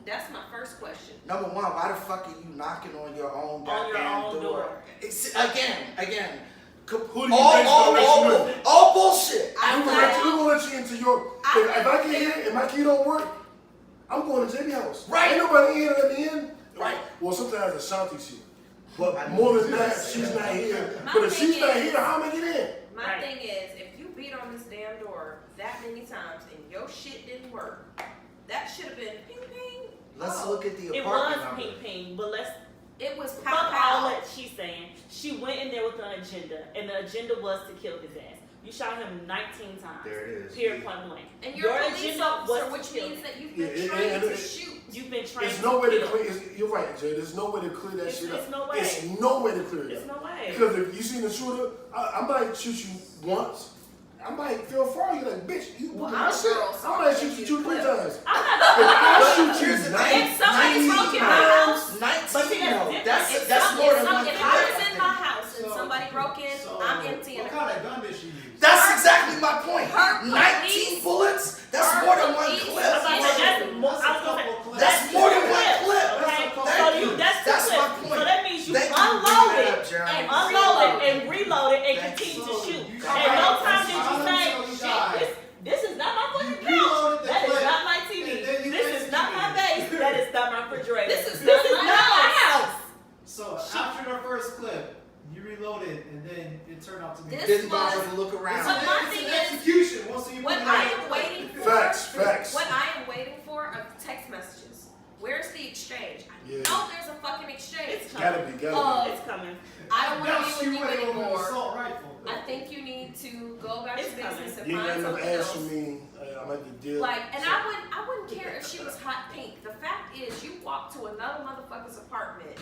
That's my first question. Number one, why the fuck are you knocking on your own On your goddamn own door? door. It's, again. Who do you think's gonna let you in? All bullshit. Who gonna let you into your? If I get here and my key don't work, I'm going to JB house. Right. Ain't nobody in to let me in. Right. Well, sometimes Ashanti's here, but I more knew than you that, were gonna say she's that. not here. My But if thing she's not is- here, how am I get in? My Right. thing is, if you beat on this damn door that many times and your shit didn't work, that should have been ping ping. Let's Oh. look at the It apartment was number. ping ping, but let's It was fuck pow all pow. that she's saying. She went in there with an agenda, and the agenda was to kill his ass. You shot him 19 times. There it is. Period, point blank. And you're Your a police agenda officer, was to which kill means him. that you've been Yeah, trained and to it- shoot. You've been trained There's no way to kill. clear. You're right, Jay. There's no way to clear that shit up. It's no way. It's no way to clear it There's up. no way. Because if you see the shooter, I might shoot you once. I might feel far. You're like, bitch, you Well, my I'm a shit. girl, so I I'll might give shoot you you 2-3 clip. times. I'm not If I shoot you Here's the thing. 'Cause if somebody 90 broke in my times, house, 19, But see, that's no, different. that's more than one if clip, I I was in think. my house and somebody broke in, I'm emptying What the kind of gun did she use? That's exactly my point. Her 19 police- bullets? That's her more than one police- clip. I was gonna say, that's more. I was gonna say, Couple clips. That's more than one turned out to be. This Didn't was- bother to look around. So my It's thing an is, execution. We'll see what I am waiting for. Facts. What I am waiting for are the text messages. Where's the exchange? I Yeah. know there's a fucking exchange. It's coming. Gotta be. It's coming. I don't want Now to she be with you went over an anymore. assault rifle. I think you need to go about your It's coming. business and You ain't got find enough something ass else. for me. I'm at the deal. Like, and I wouldn't care if she was hot pink. The fact is, you walk to another motherfucker's apartment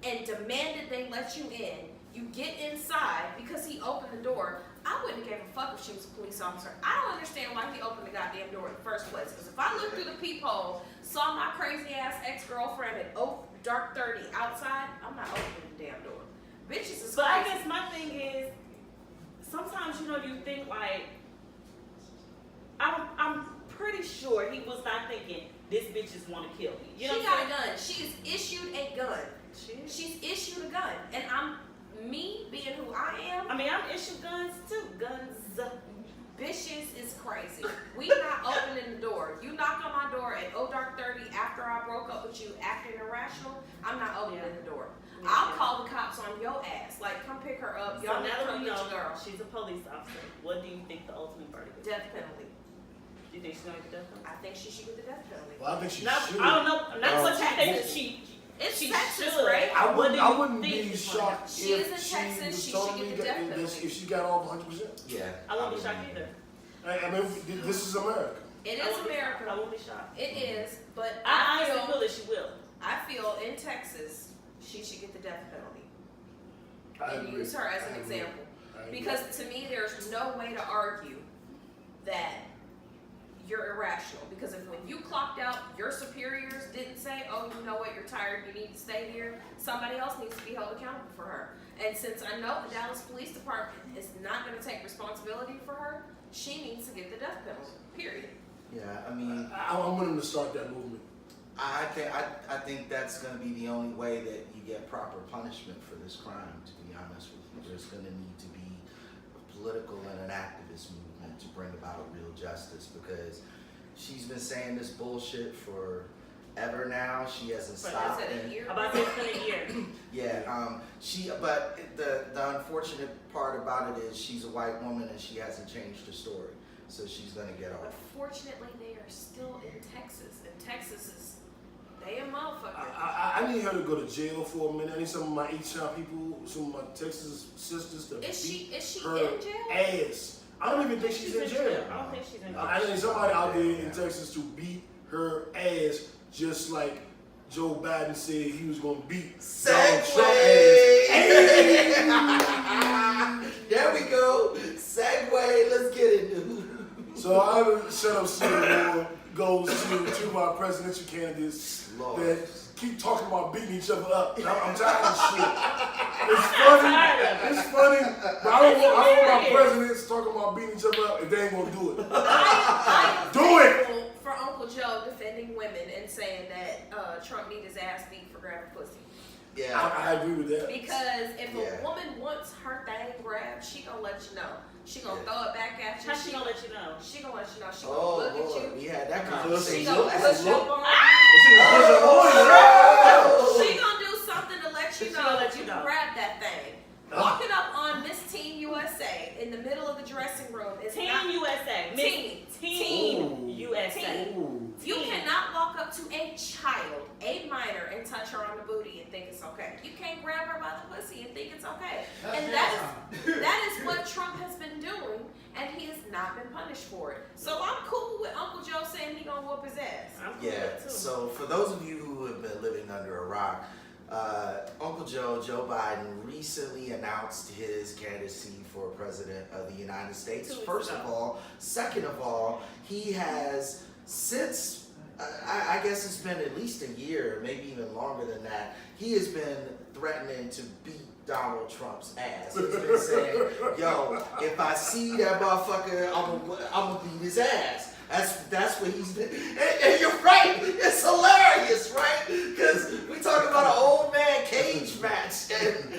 and demanded they let you in. You get inside because he opened the door. I wouldn't have gave a fuck if she was a police officer. I don't understand why he opened the goddamn door in the first place. Because if I looked through the peephole, saw my crazy ass ex-girlfriend at dark 30 outside, I'm not opening the damn door. Bitches is But I crazy. guess my thing is, sometimes you think like, I'm pretty sure he was not thinking this bitch just want to kill me. You know She what got I'm a gun. She's issued a gun. saying? She's issued a gun. And me being who I am, I mean, I'm issued guns too. Guns. bitches is crazy. We not opening the door. You knock on my door at dark 30 after I broke up with you acting irrational, I'm not opening the door. I'll call the cops on your ass. Like, come pick her up. So Y'all now need to that come we get know your girl. she's a police officer, what do you think the ultimate verdict is? Death penalty. Do you think she's gonna get the death penalty? I think she should get the death penalty. Well, I think she Not, should. I don't know. Not what you think. Texas. It's She Texas, should. right? I What do wouldn't. I you wouldn't think be is gonna shocked She is if in she Texas, was she telling should me get the that death penalty. if she got off 100%. Yeah. I won't be shocked either. I mean, this is America. It I is won't be- I America. won't be shocked. It is, but I I honestly feel feel, that she will. I feel in Texas, she should get the death penalty. I And agree. use her as I an agree. example. I agree. Because to me, there's no way to argue that you're irrational. Because if when you clocked out, your superiors didn't say, oh, you know what, you're tired, you need to stay here, somebody else needs to be held accountable for her. And since I know the Dallas Police Department is not going to take responsibility for her, she needs to get the death penalty, period. Yeah, I mean, I'm willing to start that movement. I think that's going to be the only way that you get proper punishment for this crime, to be honest with you. There's going to need to be a political and an activist movement to bring about real justice, because she's been saying this bullshit forever now. She hasn't But stopped. is it a and- year? About this in a year. Yeah, but the unfortunate part about it is she's a white woman and she hasn't changed her story. So she's going to get But off. fortunately, they are still in Texas. And Texas is, they a motherfucker. I need her to go to jail for a minute. I need some of my H-Town people, some of my Texas sisters to Is she her in jail? ass. I don't even think she's in jail. I don't think she's in jail. I need somebody out there in Texas to beat her ass, just like Joe Biden said he was going to beat Donald Trump ass. There we go. Segue. Let's get into it. So I shut up Civil goes to my presidential candidates Lord. that keep talking about beating each other up. I'm tired of shit. It's funny. It's funny. But I don't want my presidents talking about beating each other up if they ain't gonna do it. I am Do it! thankful for Uncle Joe defending women and saying that Trump need his ass beat for grabbing pussy. Yeah. I agree with that. Because if Yeah. a woman wants her thing grabbed, she gonna let you know. She gonna throw it back at you. How she gonna let you know? She gonna let you know. She gonna Oh, look Lord. at you. We had that She conversation. gonna push up on you. Oh. She gonna do something to let you She know gonna let you you can know. grab that thing. Walking up on Miss Teen USA in the middle of the dressing room is Team not USA. Miss Teen. Team Ooh. USA. Ooh. You cannot walk up to a child, a minor, and touch her on the booty and think it's okay. You can't grab her by the pussy and think it's okay. And that is what Trump has been doing, and he has not been punished for it. So I'm cool with Uncle Joe saying he gonna whoop his ass. I'm cool with Yeah, it too. so for those of you who have been living under a rock, Uncle Joe Biden, recently announced his candidacy for president of the United States. 2 weeks First ago. of all. Second of all, he has since, I guess it's been at least a year, maybe even longer than that, he has been threatening to beat Donald Trump's ass. He's been saying, yo, if I see that motherfucker, I'm gonna beat his ass. That's what he's been. And you're right. It's hilarious, right? Because we talking about an old man cage match. And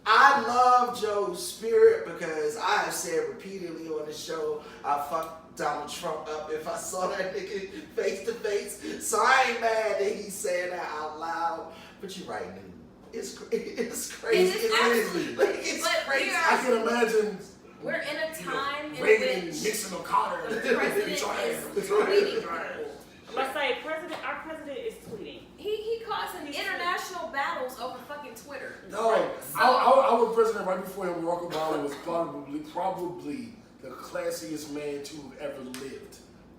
I love Joe's spirit, because I have said repeatedly on the show, I fuck Donald Trump up if I saw that nigga face to face. So I ain't mad that he's saying that out loud. But you're right, dude. It's crazy. It is It's absolutely- like it's but crazy. we are- I can imagine We're in a time in Reagan and which Nixon or Carter. the president is tweeting people. Let's say our president is tweeting. He causing international battles over fucking Twitter. No, our president right before him, Barack Obama, was probably the classiest man to have ever lived.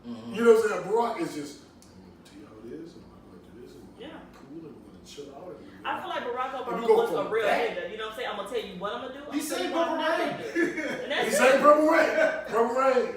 Mm-hmm. You know what I'm saying? Barack is just, I'm going to tell you how it is, and I'm going to do this, and we're Yeah. cool, and we're going to chill out. And I feel like Barack And Obama we go was a from real that- nigga. You know what I'm saying? I'm gonna tell you what I'm gonna do. He I'm said gonna tell you what I'm Purple not Rain. gonna do. And He that's said it. Purple Rain. Purple Rain.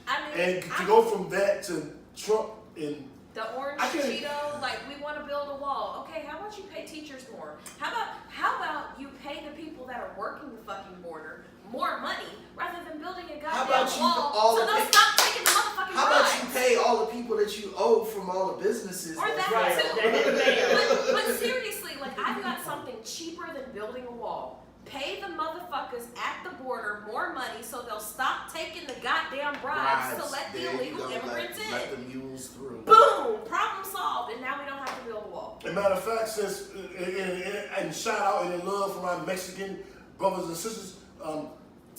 I mean, And to go from that to Trump and the orange I can't- Cheeto, like we want to build a wall. Okay, how about you pay teachers more? How about you pay the people that are working the fucking border more money rather than building a How goddamn about you wall all so of they'll it- stop taking the motherfucking How about you bribes? pay all the people that you owe from all the businesses? Or that's that right. too. But seriously, like I've got something cheaper than building a wall. Pay the motherfuckers at the border more money so they'll stop taking the goddamn bribes to let the There you illegal go. immigrants in. Let the mules through. Boom! Problem solved, and now we don't have to build a wall. as a matter of fact, since and shout out and in love for my Mexican brothers and sisters,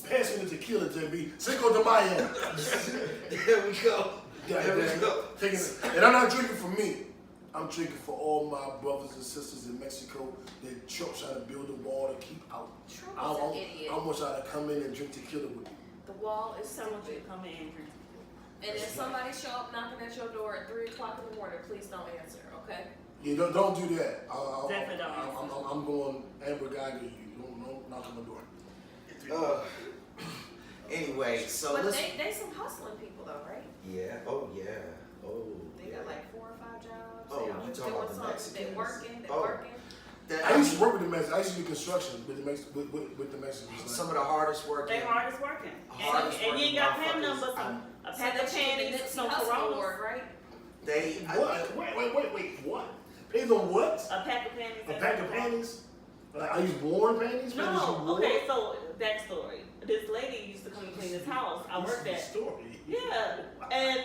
pass me the tequila, JB. Cinco de Mayo. There we go. There we go. And I'm not drinking for me. I'm drinking for all my brothers and sisters in Mexico that Trump trying to build a wall to keep out. Trump I is an want idiot. y'all to come in and drink tequila with me. The wall is I want you to stupid. come in and drink. And if somebody show up knocking at your door at 3 o'clock in the morning, please don't answer, okay? Yeah, don't do that. Definitely don't. I'm going Amber Geiger. You don't knock on my door. Anyway, so But let's. they some hustling people though, right? Yeah. Oh yeah. Oh. They yeah. got like 4 or 5 jobs. Oh, They you always talking about doing the something. They Mexicans? working. They Oh. working. I used to work with the Mexicans. I used to do construction with the Mexicans. Some of the hardest working. They hardest working. Hardest And you ain't got to pay them working number, some a So pack they of should get the panties, Nipsey some Hussle Coronas. award, right? They. What? Wait. What? Pay them what? A pack of panties. A and pack some of Coronas. panties? Like, I use worn panties? Panties you No, wore? okay, so backstory. This lady used to come and clean this house. I worked at. Story. Yeah. And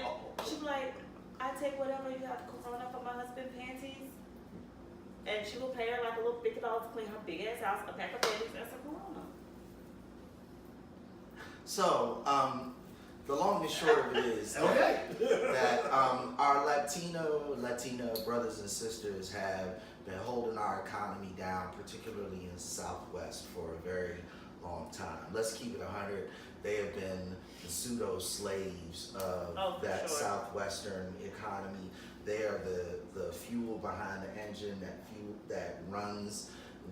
she was like, I take whatever you have Corona for my husband panties. And she will pay her like a little $50 to clean her big ass house, a pack of panties and some Corona. So, the long and short of it is Okay. that our Latina brothers and sisters have been holding our economy down, particularly in Southwest, for a very long time. Let's keep it 100. They have been the pseudo slaves of for that sure. Southwestern economy. They are the fuel behind the engine that runs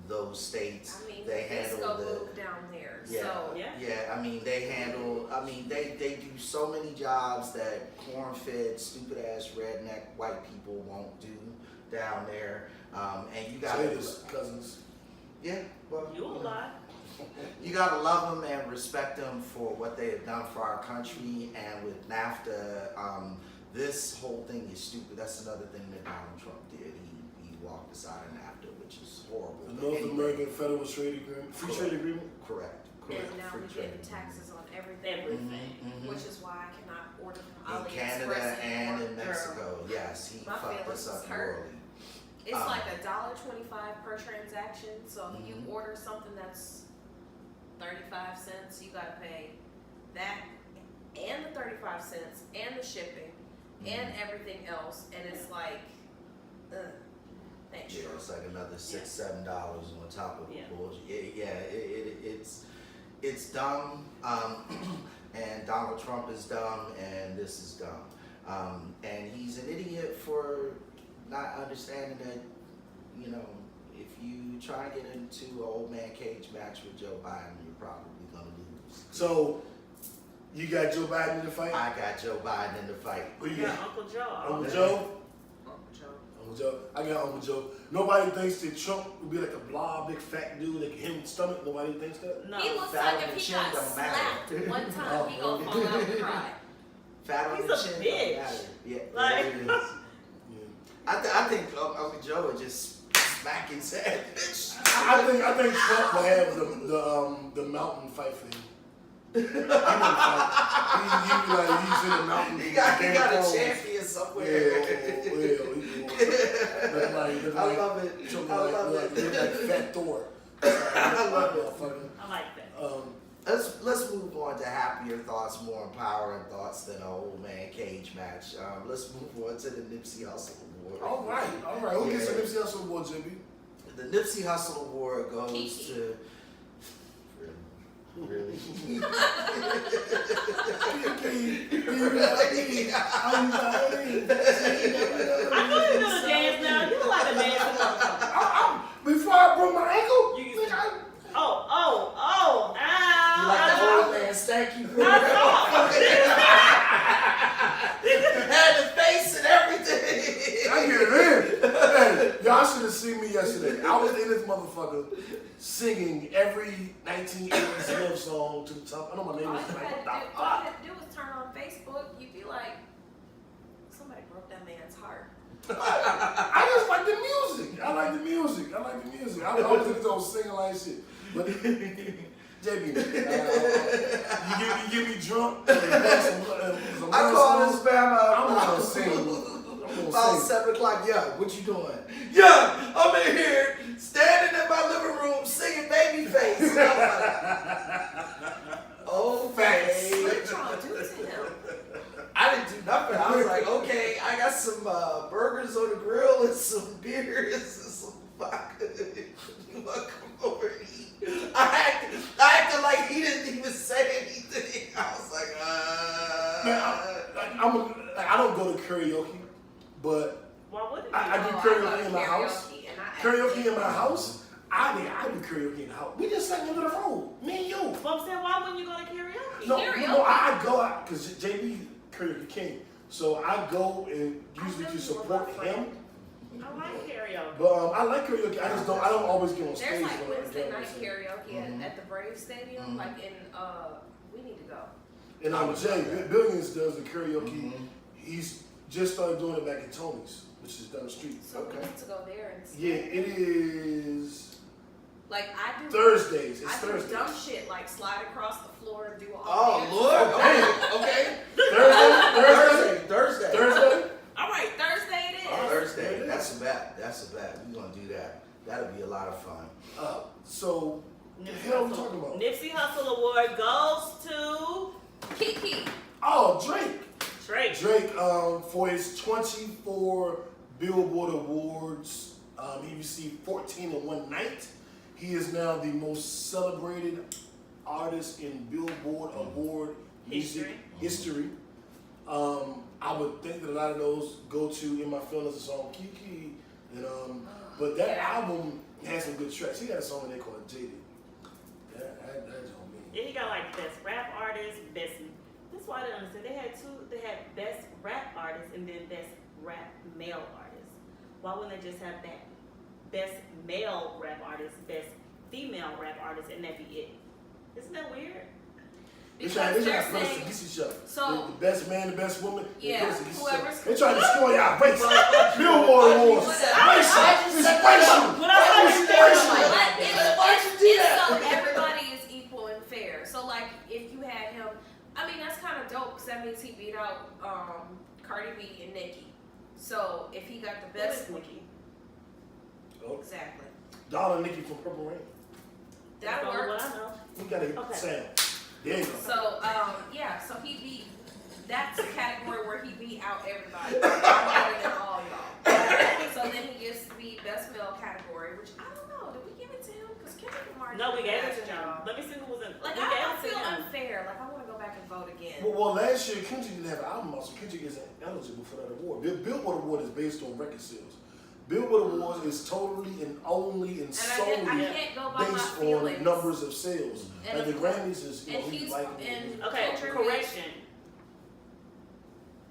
those states. I mean, They the handle disco the moved down there. Yeah. So Yeah. yeah, I mean they do so many jobs that corn-fed, stupid-ass redneck white people won't do down there. And you gotta, Jada's cousins. yeah, well, You a lie. you gotta love them and respect them for what they have done for our country. And with NAFTA, this whole thing is stupid. That's another thing that Donald Trump did. He walked aside of NAFTA, which is horrible. The But North anyway, American Federal Trade Agreement. Free Trade Agreement. correct. and now Free we're trade getting agreement. taxes on everything, Everything. Mhm. which is why I cannot order from In AliExpress Canada and anymore. in Mexico, yes, he My fucked feelings us was up hurt. royally. It's Um, like $1.25 per transaction. So if you Mhm. order something that's 35 cents, you gotta pay that and the 35 cents and the shipping and Mhm. everything else, and it's like, ugh, thanks, Yeah, Trump. it's like another $6-7 on top of Yeah. bullshit. It's dumb, and Donald Trump is dumb, and this is dumb, and he's an idiot for not understanding that, you know, if you try to get into an old man cage match with Joe Biden, you're probably gonna lose. So, you got Joe Biden in the fight? I got Joe Biden in the fight. Who you You got got? Uncle Joe. Uncle Joe? Uncle Joe. Uncle Joe. I got Uncle Joe. Nobody thinks that Trump would be like a blob, big fat dude, like him stomach. Nobody thinks that. No. He looks Fat like on if the he chin got don't matter. slapped one time, he gonna fall out and cry. Fat on He's the a chin, don't bitch. matter. Yeah, Like- it is. Yeah. I think Uncle Joe would just smack his head. I think Trump will have the mountain fight thing. He wouldn't fight. He'd be like, he's in the mountains. He got Game a of Thrones. champion somewhere. Yeah, I love it. I love it. Like Fat Thor. I love it. I like that. Let's move on to happier thoughts, more empowering thoughts than a old man cage match. Let's move on to the Nipsey Hussle Award. All right. Who gets the Nipsey Hussle Award, JB? The Nipsey Hussle Award goes Kiki. to. Really? I know you know the dance now. You look like a dancing motherfucker. Before I broke my ankle, You bitch, You like the old man stanky? Had the face and everything. I get it in. Hey, y'all should have seen me yesterday. I was in this motherfucker singing every 1980s love song to the top. I know my name All was you like, had what to the do, all fuck? you had to do was turn on Facebook. You'd be like, somebody broke that man's heart. I just like the music. I like the music. I was just gonna sing like shit. But JB, you get me drunk. I call this man I'm gonna sing. About 7 o'clock, yeah, what you doing? Yeah, I'm in here, standing in my living room, singing Babyface. Oh, Facts. What did y'all do to him? I didn't do nothing. I was like, okay, I got some burgers on the grill and some beers and some vodka. You want to come over and eat? I acted like he didn't even say anything. I was like, I don't go to karaoke, but Why wouldn't you? I do karaoke in my house. And I Karaoke in my house. I do karaoke in the house. We just sang into the road, me and you. Well, I'm saying, why wouldn't you go to karaoke? No, I go out because JB karaoke king. So I go and usually to support him. I like karaoke. But I like karaoke. I don't always get on stage. There's like when I Wednesday enjoy night myself. karaoke at the Brave Stadium, like in we need to go. And Jay Billions does the karaoke. He's just started doing it back in Tony's, which is down the street. So we need to go there and see. Yeah, it is Like I do Thursdays. It's I do Thursdays. dumb shit like slide across the floor and do all oh, dance. Lord. Okay. Thursday. All right, Thursday it is. Thursday. That's a bet. We're going to do that. That'll be a lot of fun. So, what the hell are we talking about? Nipsey Hussle Award goes to Kiki. Oh, Drake. Drake. Drake, for his 24 Billboard Awards, he received 14 in one night. He is now the most celebrated artist in Billboard Award music history. I would think that a lot of those go to In My Feelings, the song Kiki, and but that album has some good tracks. He got a song they call Jada. That's on me. Yeah, he got like best rap artist, best. That's why I didn't understand. They had two. They had best rap artist and then best rap male artist. Why wouldn't they just have that best male rap artist, best female rap artist, and that be it? Isn't that weird? Because They're they're trying to saying against each other. so- the best man, the best woman. Yeah, They're whoever's trying to destroy y'all race. Billboard Awards. It's racial. When I saw It's this racial. it's so everybody is equal and fair. So like if you had him, I mean that's kind of dope because that means he beat out Cardi B and Nicki. So if he got the best, Nicki. Oh, exactly. Dollar Nicki from Purple Rain. That That's works. what I know. We gotta hit the sound. There you go. So yeah, so he beat. That's a category where he beat out everybody. Better than all y'all. So then he gets to be best male category, which I don't know. Did we give it to him? Because Kendrick Lamar. No, we did gave that it to him. y'all. Let me see who was in. Like we gave I it to feel him. unfair. Like I want to go back and vote again. Well, last year Kendrick didn't have an album out, so Kendrick isn't eligible for that award. Billboard Award is based on record sales. Billboard Awards is totally and only and solely I can't go by my based feelings. on numbers of sales. And Like the of- Grammys is, and he he's- like and- Okay, Kendrick correction.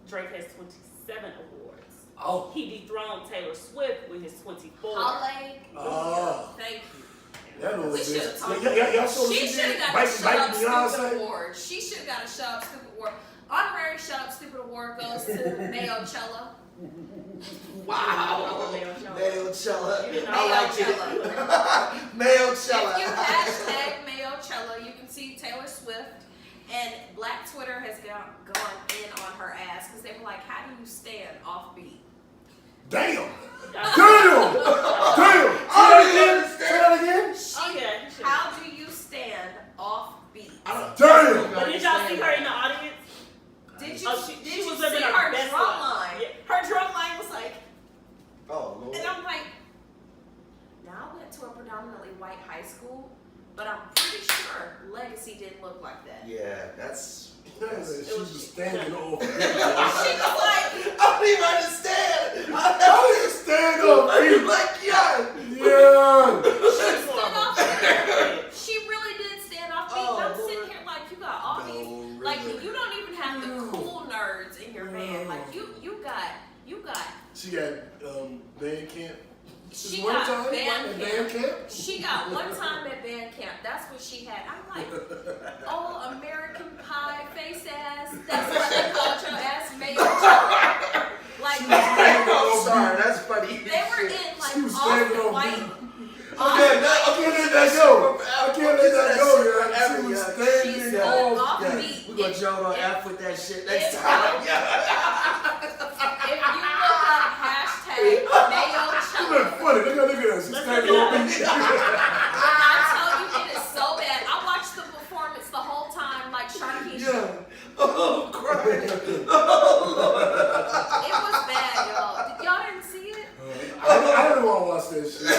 Drake has 27 awards. oh, He dethroned Taylor Swift with his 24. Hallelujah. Oh. Thank you. that was We should've talked y'all saw what She she should did? have got a Shut Up Stupid Beyonce. award. She should have got a Shut Up Stupid award. Honorary Shut Up Stupid award goes to Mayo Cello. Wow. Mayo Cella. You did not I like it. Mayo If Cella. you hashtag Mayo Cello, you can see Taylor Swift And Black Twitter has gone in on her ass because they were like, how do you stand off beat? Damn! Damn! Damn! Say that again? How do you stand off beat? Damn! But did y'all see her in the audience? Did you, Oh, she did you was see living her her best drum life. line? Yeah. Her drum line was like, Oh, Lord. and I'm like, now I went to a predominantly white high school, but I'm pretty sure Legacy didn't look like that. Yeah, that's. She was standing over. She was like, I don't even understand. How do you stand up? I'm like, yeah. Yeah. she stood off beat. She really did stand off beat. Oh, I'm Lord. sitting here like, you got all these, No, like, really. you don't even have the cool nerds in your band. Like, you got. She got band camp. She One got time band at camp. band camp. She got one time at band camp. That's what she had. I'm like, oh, American Pie face ass. That's what they called your ass, mayo. Like, I'm sorry, that's funny. they were in She was like standing all on white. beat. I can't let that go. I can't let that go, yeah. She was She standing stood off. off Yeah, beat. we're gonna jump on F with that shit next time. If you look up hashtag mayo She challenge, look funny. Look at her. She's standing on beat. when I tell you it is so bad. I watched the performance the whole time like Sharky. Yeah. Oh, crying. It was bad, y'all. Y'all didn't see it? I don't want to watch that shit. I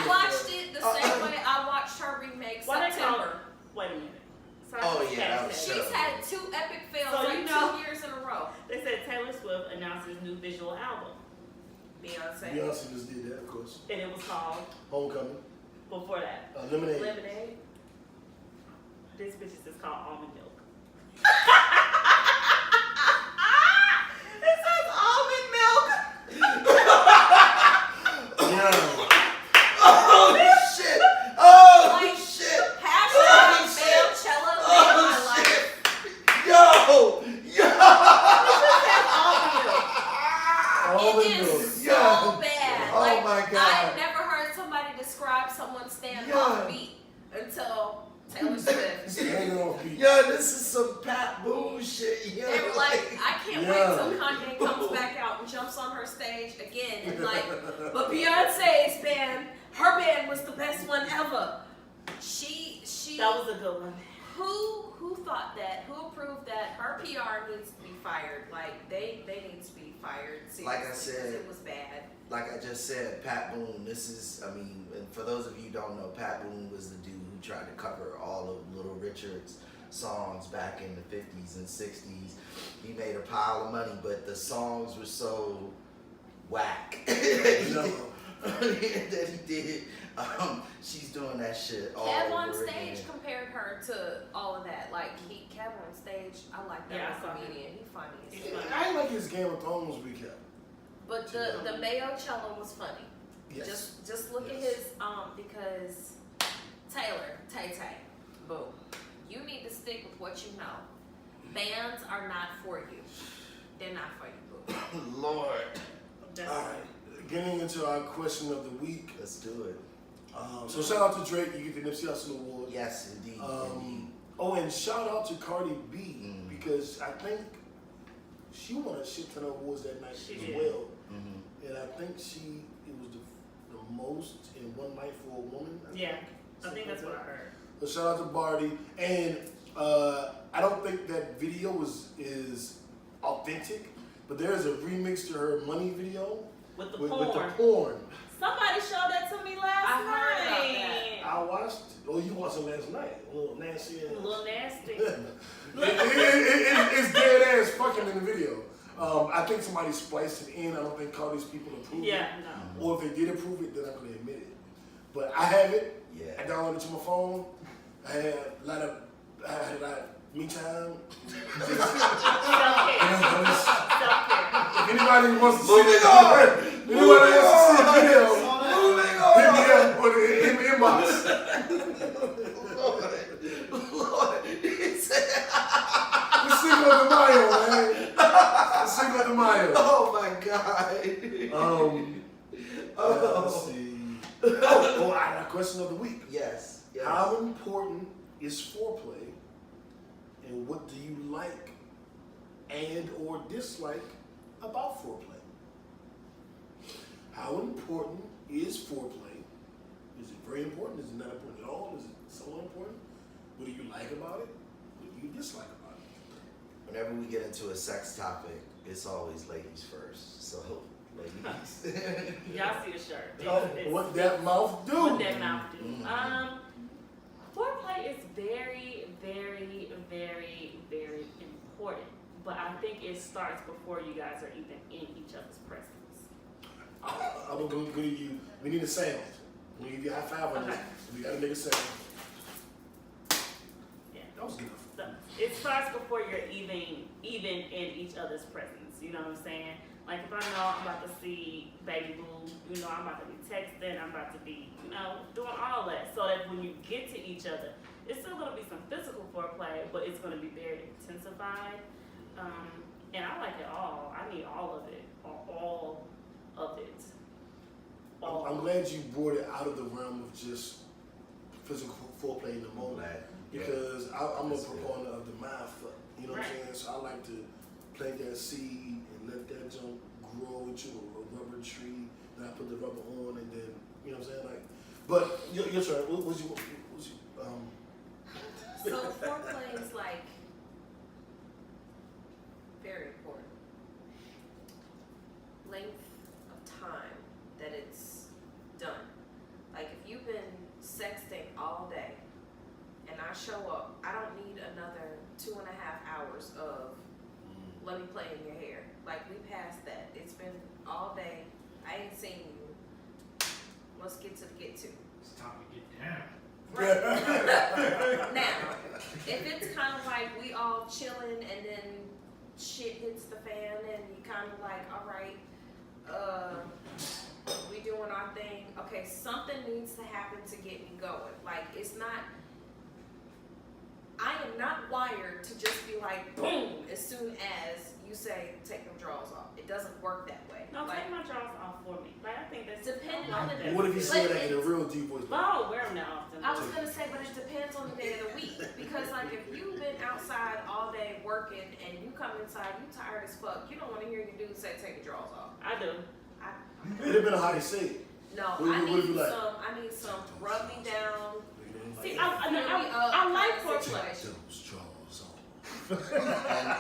watched it the same way I watched her remake Why they call September. her? Wait a minute. Sorry, Oh, she's yeah, that was hashtag. She's had 2 epic fails So, like you know- 2 years in a row. They said Taylor Swift announces new visual album, Beyonce. Beyonce just did that, of course. and it was called Homecoming. before that. Lemonade. Lemonade. This bitch is called Almond Milk. It says almond milk. Yeah. Oh, shit. Oh, Like, shit. Hashtag Oh, shit. Beyonce made my Oh, life. shit. Yo. Almond It milk. is Yeah. so bad. Oh, Like, my God. I've never heard somebody describe someone stand Yeah. off beat until Taylor Swift. Standing off beat. Yo, this is some Pat Boone shit. Yo. They were like, I can't Yeah. wait till Kanye comes back out and jumps on her stage again and like, but Beyonce's band, her band was the best one ever. She, That was a good one. who thought that? Who approved that? Her PR needs to be fired. Like, they need to be fired. Seriously, Like I said- because it was bad. Like I just said, Pat Boone, this is, I mean, and for those of you who don't know, Pat Boone was the dude who tried to cover all of Little Richard's songs back in the 50s and 60s. He made a pile of money, but the songs were so whack No. that he did. She's doing that shit all Kev over on stage again. compared her to all of that. Like, Kev on stage, I like that Yeah, I saw him. comedian. He's funny as He's hell. funny. I like his Game of Thrones recap. But the Mayo cello was funny. Yes. Just look at Yes. his because Taylor, Tay, boom. You need to stick with what you know. Bands are not for you. They're not for you, boo. Lord. That's All right. Getting into our question of the week. Let's do it. So shout out to Drake. You get the Nipsey Hussle Award. Yes, indeed. indeed. Oh, and shout out to Cardi B Mm. because I think she won a shit ton of awards that night She as did. well. Mm-hmm. And I think it was the most in one night for a woman. Yeah, I Something think that's like what I that. heard. So shout out to Barty. And I don't think that video is authentic, but there is a remix to her Money video With the with porn. the porn. Somebody showed that to me last I night. heard about that. I watched. Oh, you watched it last night. A little nasty. A little nasty. It's dead ass fucking in the video. I think somebody spliced it in. I don't think Cardi's people approved Yeah, it. no. Or if they did approve it, they're not going to admit it. But I have it. I Yeah. downloaded it to my phone. I had a lot of me time. Self-care. Self-care. If anybody wants to see Moving it, on. anybody wants to see the video, Moving hit me on. up or in the inbox. Lord. He said, The Cinco de Mayo, man. The Cinco de Mayo. oh my God. Let's see. Oh, I got a question of the week. Yes. Yes. How important is foreplay And what do you like and or dislike about foreplay? How important is foreplay? Is it very important? Is it not important at all? Is it somewhat important? What do you like about it? What do you dislike about it? Whenever we get into a sex topic, it's always ladies first. So, ladies. Y'all see the shirt. What that mouth do? What that mouth do. Mhm. Foreplay is very, very, very, very important. But I think it starts before you guys are even in each other's presence. I'm gonna go to you. We need a sound. We need to high five on this. Okay. We gotta make a sound. Yeah. That was good. So it starts before you're even in each other's presence. You know what I'm saying? Like if I know I'm about to see baby boo, you know I'm about to be texting, I'm about to be, doing all that. So that when you get to each other, it's still gonna be some physical foreplay, but it's gonna be very intensified. And I like it all. I need all of it, or all of it. All I'm of glad you brought it out of the realm of just physical foreplay in the moment. Because I'm a That's proponent of the mind fuck. You know what I'm saying? So I like to plant that seed and let that junk grow into a rubber tree. Then I put the rubber on and then, you know what I'm saying? Like, but your turn. What was you So foreplay is like very important. Length of time that it's done. Like if you've been sexting all day and I show up, I don't need another 2.5 hours of let me play in your hair. Like we passed that. It's been all day. I ain't seen you. Let's get to. It's time to get down. Now, if it's kind of like we all chilling and then shit hits the fan and you kind of like, all right, we doing our thing. Okay, something needs to happen to get me going. Like it's not. I am not wired to just be like boom as soon as you say take them drawers off. It doesn't work that way. No, Like, take my drawers off for me. Like I think that's Depending I on like the that. What if you say But that in a real deep voice? But I don't wear them that often. I was gonna say, but it depends on the day of the week. Because like if you've been outside all day working and you come inside, you tired as fuck, you don't want to hear your dude say take your drawers off. I do. It depends on how they say it. No, What I do you need like? some. I need some. Rub me down. See, fill me up I like kind of foreplay. situation. Those drawers on.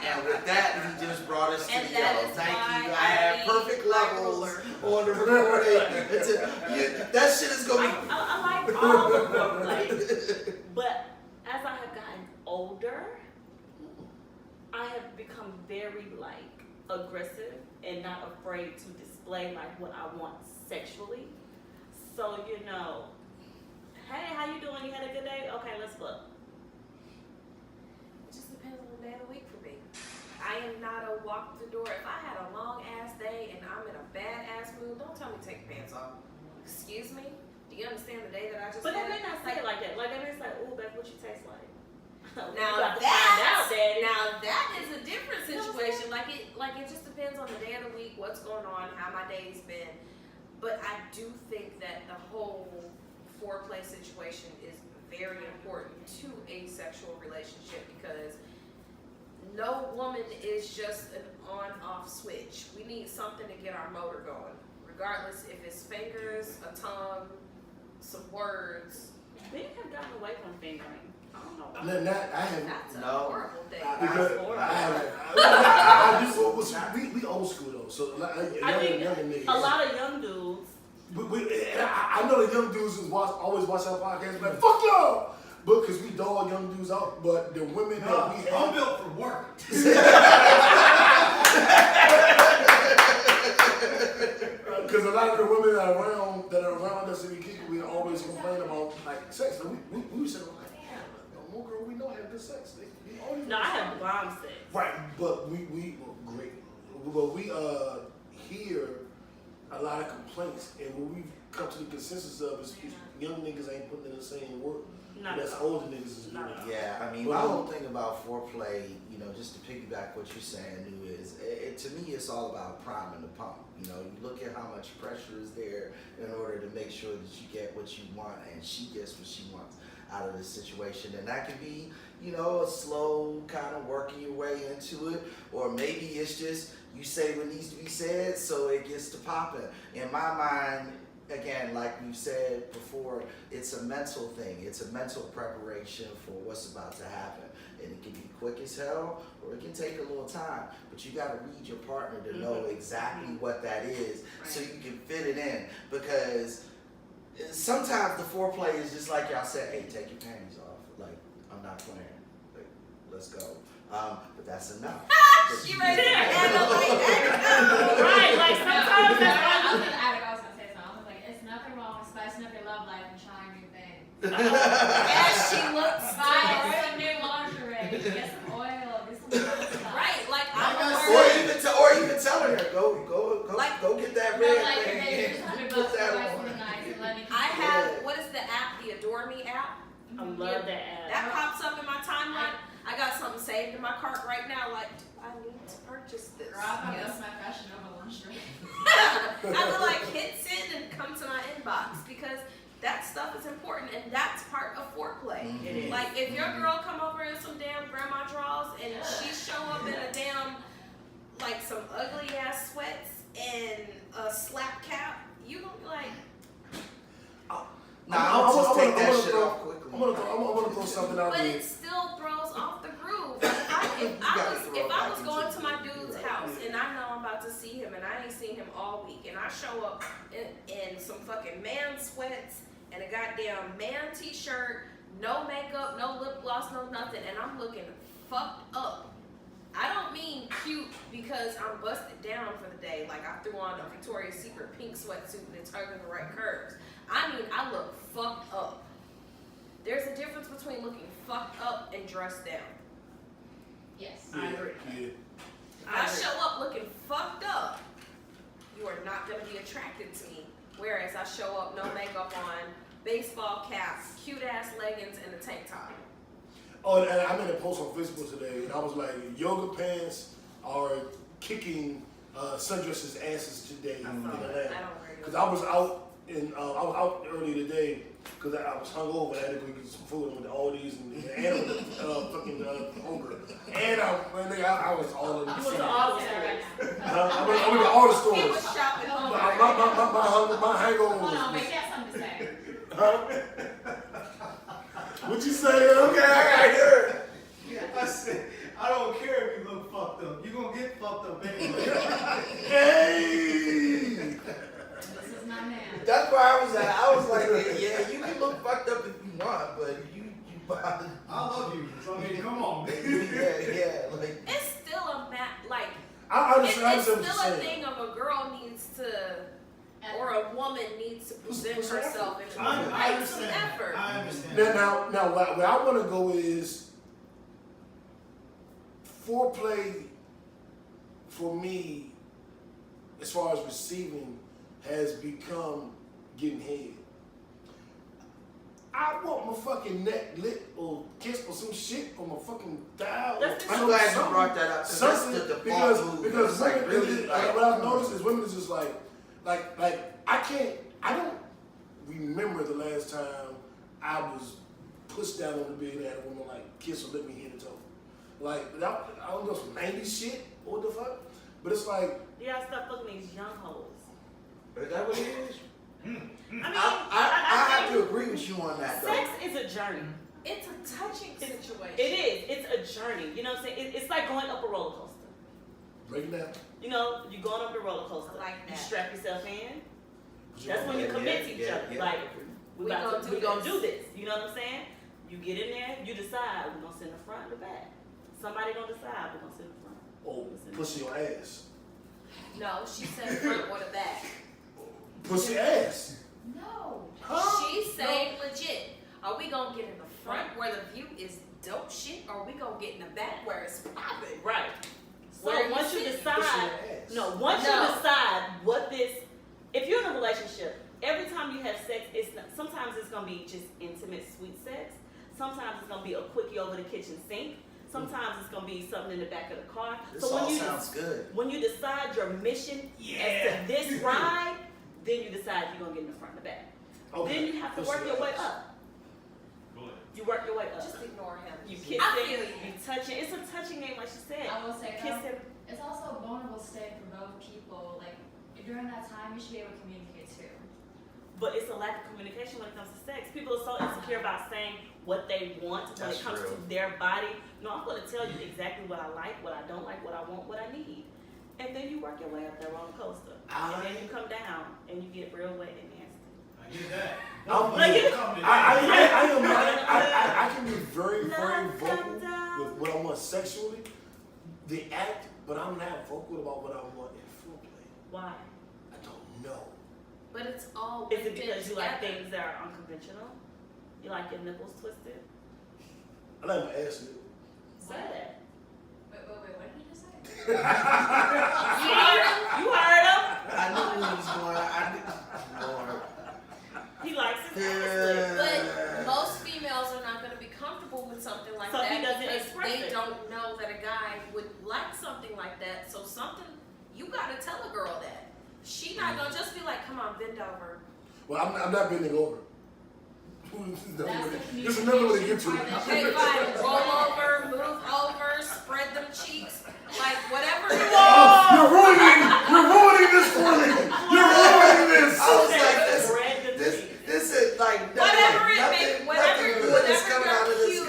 And with that, he just brought us to And the that yellow. is Thank why you. I I had need perfect my levels ruler. on the recording. That shit is gonna be. I like all the foreplay, but as I have gotten older, I have become very aggressive and not afraid to display what I want sexually. So hey, how you doing? You had a good day? Okay, let's fuck. It just depends on the day of the week for me. I am not a walk the door. If I had a long ass day and I'm in a bad ass mood, don't tell me to take your pants off. Excuse me? Do you understand the day that I just But they had? may not say it like that. Like they may say, "Ooh, that's what you taste like." Now You got to find out, Daddy. that is a different situation. Like it just depends on the day of the week, what's going on, how my day's been. But I do think that the whole foreplay situation is very important to a sexual relationship because no woman is just an on-off switch. We need something to get our motor going, regardless if it's fingers, a tongue, some words. Men have gotten away from fingering. I don't know. I have That's a No. horrible thing. because we old school though. So I think young niggas. a lot of young dudes. I know the young dudes who always watch our podcast and be like, fuck y'all! But because we dog young dudes out, but the women that we I'm have. built for work. Because a lot of the women that are around us in the kitchen, we always complain about sex. And we said, like, damn, no more girl we know have good sex. We always No, I have bomb sex. Right, but we great. But we hear a lot of complaints, and what we come to the consensus of is young niggas ain't putting in the same work. Not That's at all. older niggas is doing. Not at all. Yeah, I mean, But my whole thing about foreplay, just to piggyback what you're saying, New, is to me it's all about priming the pump. You look at how much pressure is there in order to make sure that you get what you want and she gets what she wants. out of the situation. And that can be, you know, a slow kind of working your way into it, or maybe it's just you say what needs to be said so it gets to popping. In my mind, again, like you said before, it's a mental thing. It's a mental preparation for what's about to happen. And it can be quick as hell, or it can take a little time. But you gotta read your partner to know exactly what that is, so you can fit it in. Because sometimes the foreplay is just like y'all said, hey, take your panties off. Like, I'm not playing. Like, let's go. But that's enough. She ready to Yeah. add up like that. Right, like sometimes that's I why was gonna say something. I was like, it's nothing wrong with spicing up your love life and trying new things. As she looks Buy right. some new lingerie, get some oil, get some stuff. Right, like Like I I'm said- Or even telling her, go get that No, red like, thing. hey, and $100 put to that buy on. something nice and let me keep I it. have, what is the app? The Adore Me app? I love that app. That pops up in my timeline. I got something saved in my cart right now. Like, I need to purchase this. Girl, I thought Yes. that's my fashion over lingerie. I would like hit send and come to my inbox because that stuff is important and that's part of foreplay. It is. Like if your girl come over in some damn grandma drawers and she show up in a damn like some ugly ass sweats and a slap cap, you gonna be like, Nah, I'll just take that shit off quickly. I'm gonna throw something out but there. it still throws off the groove. If I was going to my dude's house and I know I'm about to see him and I ain't seen him all week and I show up in some fucking man sweats and a goddamn man t-shirt, no makeup, no lip gloss, no nothing, and I'm looking fucked up. I don't mean cute because I'm busted down for the day, like I threw on a Victoria's Secret pink sweatsuit that's hugging the right curves. I mean, I look fucked up. There's a difference between looking fucked up and dressed down. Yes. I agree. Yeah. If I show up looking fucked up, you are not gonna be attracted to me. Whereas I show up no makeup on, baseball cap, cute ass leggings, and a tank top. Oh, and I made a post on Facebook today, and I was like, yoga pants are kicking sundresses' asses today in I Atlanta. don't wear Because I was out early today because I was hungover and I had to go get some food with all these and fucking hunger. And I was all in the You went city. to all the stores. I went to all the He stores. was shopping home. My hangover Hold on, was. wait, you have something to say. Huh? What you say? Okay, I hear it. I said, I don't care if you look fucked up. You gonna get fucked up anyway. Hey! This is my man. That's where I was at. I was like, yeah, you can look fucked up if you want, but you bother. I love you. So I mean, come on, man. Yeah, like. It's still a like. I understand It's what you're still a saying. thing of a girl needs to, or a woman needs to present What's herself in I make some understand. effort. I understand. Now, where I want to go is foreplay for me, as far as receiving, has become getting head. I want my fucking neck lit or kissed or some shit or my fucking thigh. I'm glad you brought that up. 'Cause that's the default move. Because It's like women, really, like, what I've noticed is women is just like I don't remember the last time I was pushed down on the bed and had a woman like kiss or let me head to toe. Like that, I don't know some 90s shit or what the fuck, but it's like You gotta stop looking at these young hoes. Is that what it is? I mean, I have to agree with you on that, though. sex is a journey. It's a touching situation. It is. It's a journey. You know what I'm saying? It's like going up a roller coaster. break it down. You know, you're going up the roller coaster. I like You that. strap yourself in. That's when you Yeah, commit to each yeah, other. yeah. Like, we gonna do do this. You know what I'm saying? You get in there, you decide we're gonna sit in the front or the back. Somebody gonna decide we're gonna sit in the front. Oh, pussy or ass. No, she said front or the back. Pussy ass. No. Huh? She said legit. Are we gonna get in the front where the view is dope shit, or are we gonna get in the back where it's popping? Right. Where So once you sit? decide, Pussy or ass. once you No. decide what this, if you're in a relationship, every time you have sex, it's not, sometimes it's gonna be just intimate, sweet sex. Sometimes it's gonna be a quickie over the kitchen sink. Sometimes it's gonna be something in the back of the car. This so when all you sounds good. when you decide your mission as to this ride, then you decide you're gonna get in the front and the back. Okay. Then you have to Pussy work your way ass. up. Go ahead. You work your way up. Just ignore him. You kiss I him, feel you touch it. It's a touching game, like she said. I will say, Kiss him. it's also a vulnerable state for both people. Like, during that time, you should be able to communicate too. But it's a lack of communication when it comes to sex. People are so insecure about saying what they want when That's it comes true. to their body. No, I'm going to tell you exactly what I like, what I don't like, what I want, what I need. And then you work your way up that roller coaster. And then you come down and you get real wet and nasty. I get that. I can be very vocal with what I want sexually, the act, but I'm not vocal about what I want in foreplay. Why? I don't know. But it's all Is it baked in because you like together. things that are unconventional? You like your nipples twisted? I like my ass nigga. Say that. Wait, what did he just say? You heard him? I knew he was going. Lord. He likes his ass But most females are not going to be comfortable with something like So that he doesn't because express they it. don't know that a guy would like something like that. So you got to tell a girl that. She not going to just be like, come on, bend over. Well, I'm not bending over. That's the There's another way to get to communication it. part Okay, that fine. Roll over, move over, spread them cheeks. Like, whatever it is. You're ruining this for me. You're ruining this. I was like, Red this is like Whatever nothing good is coming out of this your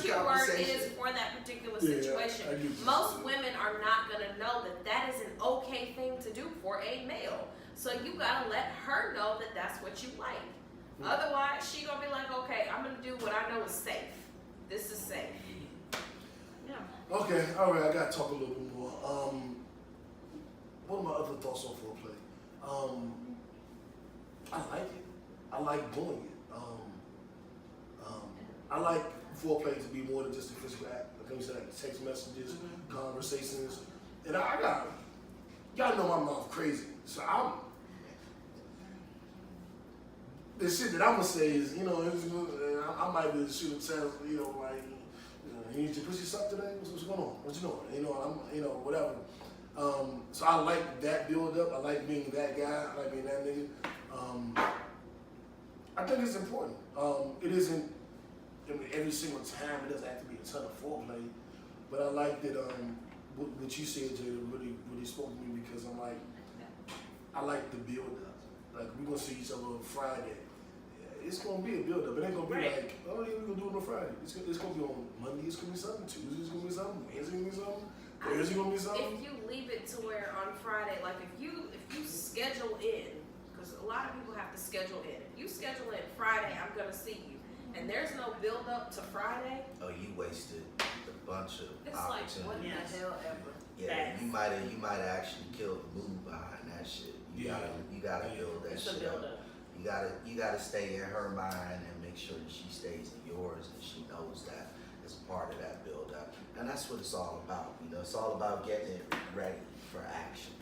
cute word is for that particular Yeah, situation. I get you. Most women are not gonna know that that is an okay thing to do for a male. So you gotta let her know that that's what you like. Otherwise, she gonna be like, okay, I'm gonna do what I know is safe. This is safe. Yeah. Okay, all right. I gotta talk a little bit more. What are my other thoughts on foreplay? I like it. I like doing it. I like foreplay to be more than just a physical act. Like you said, like text messages, conversations, and I got y'all know my mouth crazy, so the shit that I'm gonna say is, you know, I might be able to shoot a test, you know, like, you need your pussy sucked today? What's going on? What you doing? You know, whatever. So I like that build up. I like being that guy. I like being that nigga. I think it's important. It isn't, I mean, every single time. It doesn't have to be a ton of foreplay. But I like that what you said, Jada, really spoke to me because I'm like, I like the build up. Like, we're gonna see each other on Friday. It's gonna be a build up. It ain't gonna be like, oh yeah, we're gonna do it on Friday. It's gonna be on Monday. It's gonna be something. Tuesday. It's gonna be something. Wednesday. It's gonna be something. Thursday. Gonna be something. If you leave it to where on Friday, like if you schedule in, because a lot of people have to schedule in. If you schedule in Friday, I'm gonna see you, and there's no build up to Friday. Oh, you wasted a bunch of It's like what the opportunities. hell ever. Yeah, you might have actually killed the mood behind that shit. You gotta build that It's a shit build up. up. You gotta stay in her mind and make sure that she stays in yours and she knows that as part of that build up. And that's what it's all about. You know, it's all about getting it ready for action.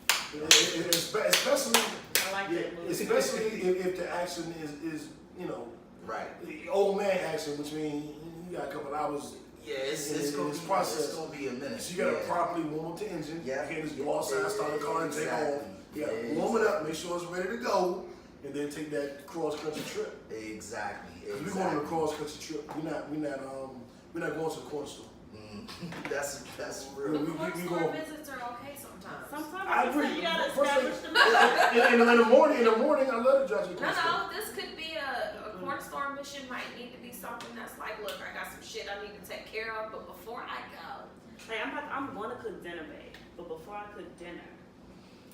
Especially, I like that movie. especially if the action is you know, Right. the old man action, which means you got a couple hours. Yeah, it's gonna be a minute. So you gotta properly warm up the engine. Yeah. You can't just go outside, start the car, and take Exactly. off. You gotta warm it up, make sure it's ready to go, and then take that cross country trip. Exactly. We're going on a cross country trip. We're not going to the corner store. That's We- real. we- Corner we store go- visits are okay sometimes. Sometimes I agree. you gotta First establish thing- the middle. in the morning, I love to drive to the corner store. No, this could be a corner store mission. Might need to be something that's like, look, I got some shit I need to take care of, but before I go, Hey, I'm gonna cook dinner, babe. But before I cook dinner,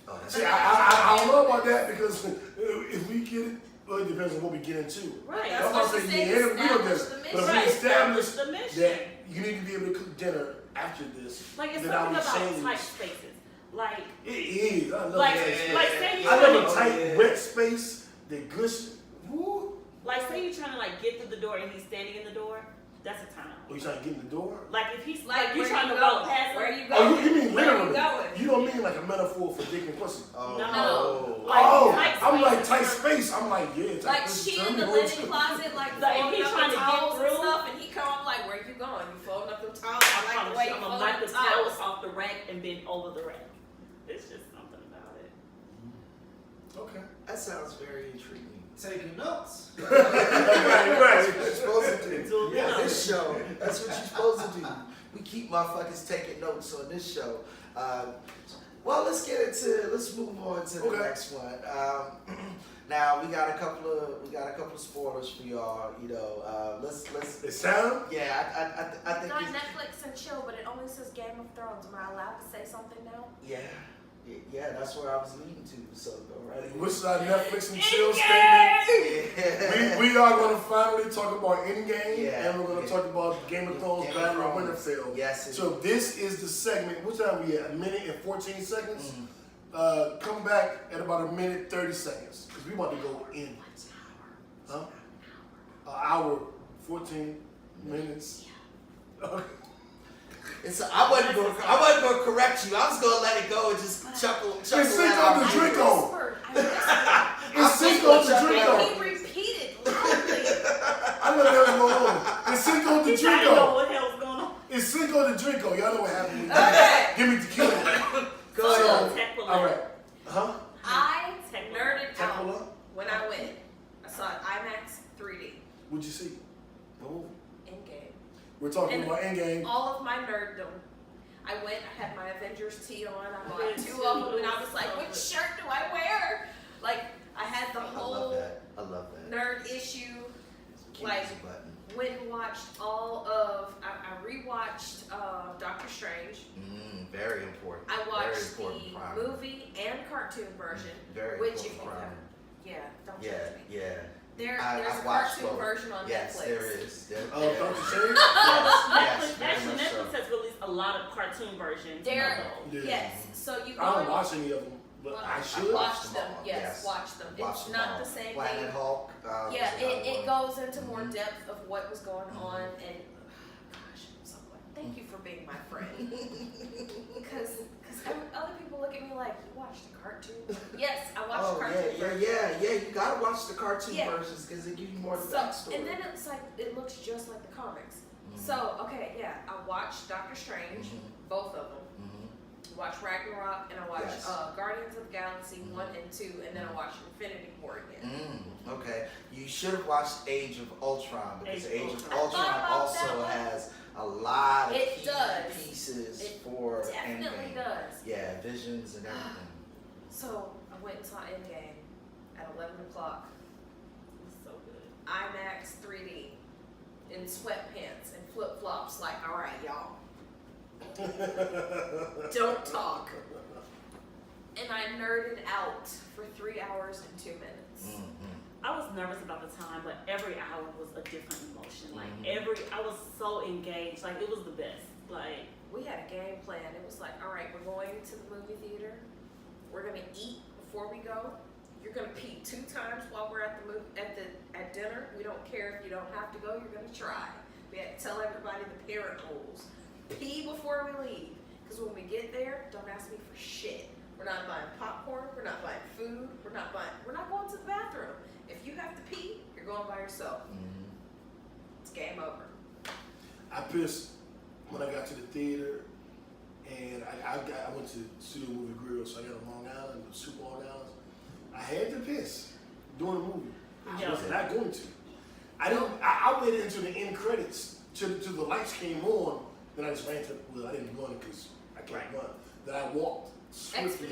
Oh, that's See, I don't know about that because if we get it, well, it depends on what we get into. right? That's I'm what about to she say, said, yeah, we know establish this. the But mission. if we Right, establish establish the mission. that you need to be able to cook dinner after this, Like it's then I something would about change. tight spaces. Like It is. I love like that. like say you I love a trying tight, wet space that gush. Woo. like say you trying to like get through the door and he's standing in the door. That's a time Oh, out. you trying to get in the door? Like if he's like, you where trying you to going? walk past Where him. you Oh, going? you mean Where you literally? going? You don't mean like a metaphor for dick and pussy? Oh, No. no. Like, Oh, tight I'm like spaces. tight space. I'm like, yeah, tight Like space. she Tell in me the what linen to- closet, like Like, if folding he's up trying the to get towels and through- stuff, and he come up like, where you going? You folding up them towels? I like the way you I'm fold gonna wipe up the the towels towels. off the rack and bend over the rack. It's just something about it. Okay. That sounds very intriguing. Taking notes. right. You're supposed to do. Do show. That's what you're supposed to do. We keep motherfuckers taking notes on this show. Well, let's move on to the next one. Now we got a couple of spoilers for y'all. You know, let's. It sound? Yeah, I think. Not Netflix and chill, but it only says Game of Thrones. Am I allowed to say something now? Yeah, that's where I was leading to. So go right ahead. Which is our Netflix and chill statement. Yeah. We are going to finally talk about Endgame, Yeah. and we're going to talk about Game of Thrones Battle of Winterfell. Yes. So this is the segment. What time we at? A minute and 14 seconds. Come back at about a minute 30 seconds because we about to go in. Huh? An hour, 14 minutes. Okay. I wasn't going to correct you. I was going to let it go and just chuckle. It's Cinco de Drinko. It's Cinco de And Drinko. he repeated loudly. I know that was going on. It's Cinco de I didn't know Drinko. what the hell's going on. It's Cinco de Drinko. Y'all know what happened. Okay. Give me tequila. Go ahead. Tequila. All right. Huh? I nerded out Tequila? when I went. I saw it IMAX 3D. What'd you see? What movie? Endgame. We're talking And about Endgame. all of my nerddom. I went, I had my Avengers tee on, I bought did 2 too. of them, and I was like, which shirt do I wear? Like, I had the I love whole that. I love that. nerd issue. Keep Like, this button. went and watched I rewatched Doctor Strange. Very important. I watched Very important the primer. movie and cartoon version. Very which important if you primer. have, yeah, don't Yeah, judge me. yeah. There's I've a watched cartoon both. version on Yes, Netflix. there is. Doctor Strange? Yes, very Actually, much Netflix so. has released a lot of cartoon versions. There, of those. Yeah. yes. So you go. I don't and- watch any of them, but Well, I should. watch them them. all, Yes, yes. watch them. Watch It's them not all. the same Planet thing. Hulk. Yeah, is another it one. goes into more Mhm. depth of what was going on, and gosh, I'm so glad. Thank you for being my friend. Because other people look at me like, you watched a cartoon? Yes, I watched Oh cartoon versions. yeah. You gotta watch the cartoon Yeah. versions because they give you more of the So, backstory. and then it's like, it looks just like the comics. Mhm. So, okay, yeah, I watched Doctor Strange, both of them. Watched Ragnarok, and I watched Yes. Guardians of the Galaxy Mhm. 1 and 2, and then I watched Infinity War again. Okay, you should have watched Age of Ultron because Age Age of of Ultron. I Ultron thought about also that one. has a lot of It key does. pieces It for Definitely Endgame. does. Yeah, visions and everything. So, I went and saw Endgame at 11 o'clock. It's so good. IMAX 3D in sweatpants and flip flops. Like, all right, y'all, don't talk. And I nerded out for 3 hours and 2 minutes. I was nervous about the time, but every hour was a different emotion. Like Mhm. I was so engaged. Like it was the best. Like We had a game plan. It was like, all right, we're going to the movie theater. We're gonna eat before we go. You're gonna pee 2 times while we're at the at dinner. We don't care if you don't have to go. You're gonna try. We had to tell everybody the parent rules. Pee before we leave, because when we get there, don't ask me for shit. We're not buying popcorn. We're not buying food. We're not going to the bathroom. If you have to pee, you're going by yourself. It's game over. I pissed when I got to the theater, and I went to Studio Movie Grill, so I got a Long Island, the Super Long Island. I had to piss during the movie. I was not going to. I waited until the end credits, till the lights came on. Then I just ran to. Well, I didn't run because I can't run. Then I walked swiftly,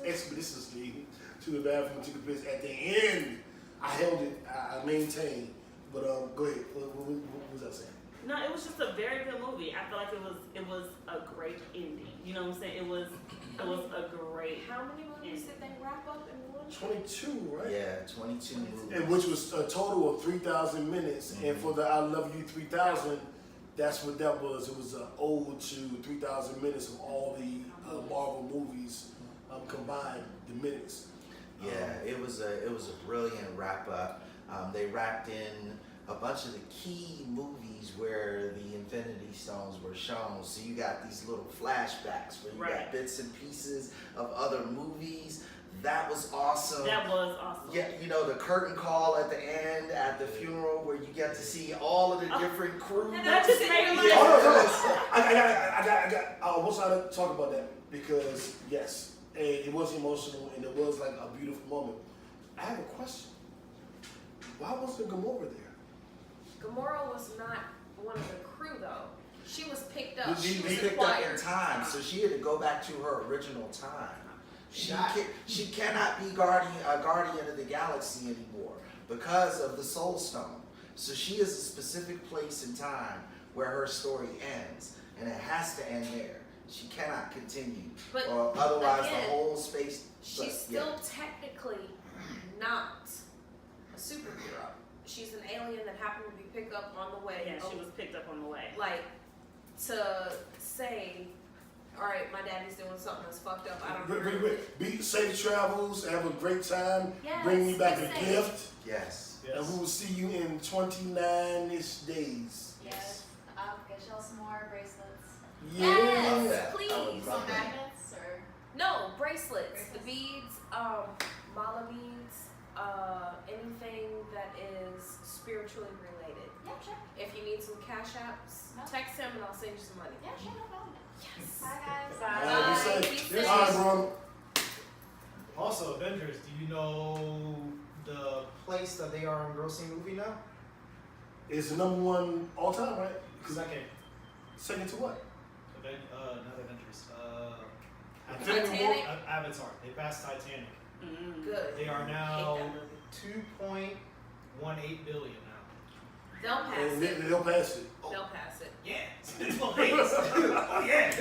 expeditiously to the bathroom and took a piss. At the end, I held it. I maintained. But go ahead. What was I saying? no, it was just a very good movie. I feel like it was a great ending. You know what I'm saying? It was a great. How many movies did they wrap up in one? 22, right? Yeah, 22 movies. And which was a total of 3,000 minutes. And for the I Love You 3,000, that's what that was. It was an ode to 3,000 minutes of all the Marvel movies combined, the minutes. Yeah, it was a brilliant wrap up. They wrapped in a bunch of the key movies where the Infinity Stones were shown. So you got these little flashbacks where you got bits and pieces of other movies. That was awesome. That was awesome. Yeah, you know, the curtain call at the end at the funeral where you get to see all of the different crew. And That just made me Yeah. I got. I almost had to talk about that because yes, it was emotional and it was like a beautiful moment. I have a question. Why wasn't Gamora there? Gamora was not one of the crew though. She was picked up. Did She you was Picked up in acquired. time, so she had to go back to her original time. Shot. She cannot be a guardian of the galaxy anymore because of the Soul Stone. So she is a specific place in time where her story ends, and it has to end there. She cannot continue, But or otherwise again, the whole space. she's still technically not a superhero. She's an alien that happened to be picked up on the way. Yeah, she was picked up on the way. Like, to say, all right, my daddy's doing something that's fucked up. I don't agree with it. Be safe travels, have a great time, Yes, bring me back be a safe. gift, Yes. and we will see you in 29-ish days. Yes. I'll get y'all some more bracelets. Yeah. Yes, please. Some magnets or No, bracelets, the beads, mala beads, anything that is spiritually related. yeah, sure. If you need some cash apps, No. text him and I'll send you some money. Yeah, sure, no problem. Yes. Bye guys. Bye. All right, Bye. be Be safe. safe. All right, bro. Also, Avengers, do you know the place that they are engrossing movie now? It's the number one all time, right? Second. Second to what? Not Avengers. Titanic? Avatar. They passed Titanic. Mm. Good. They are Hate now that movie. 2.18 billion now. They'll pass And it. they'll pass it. They'll pass it. Yeah. Oh yeah.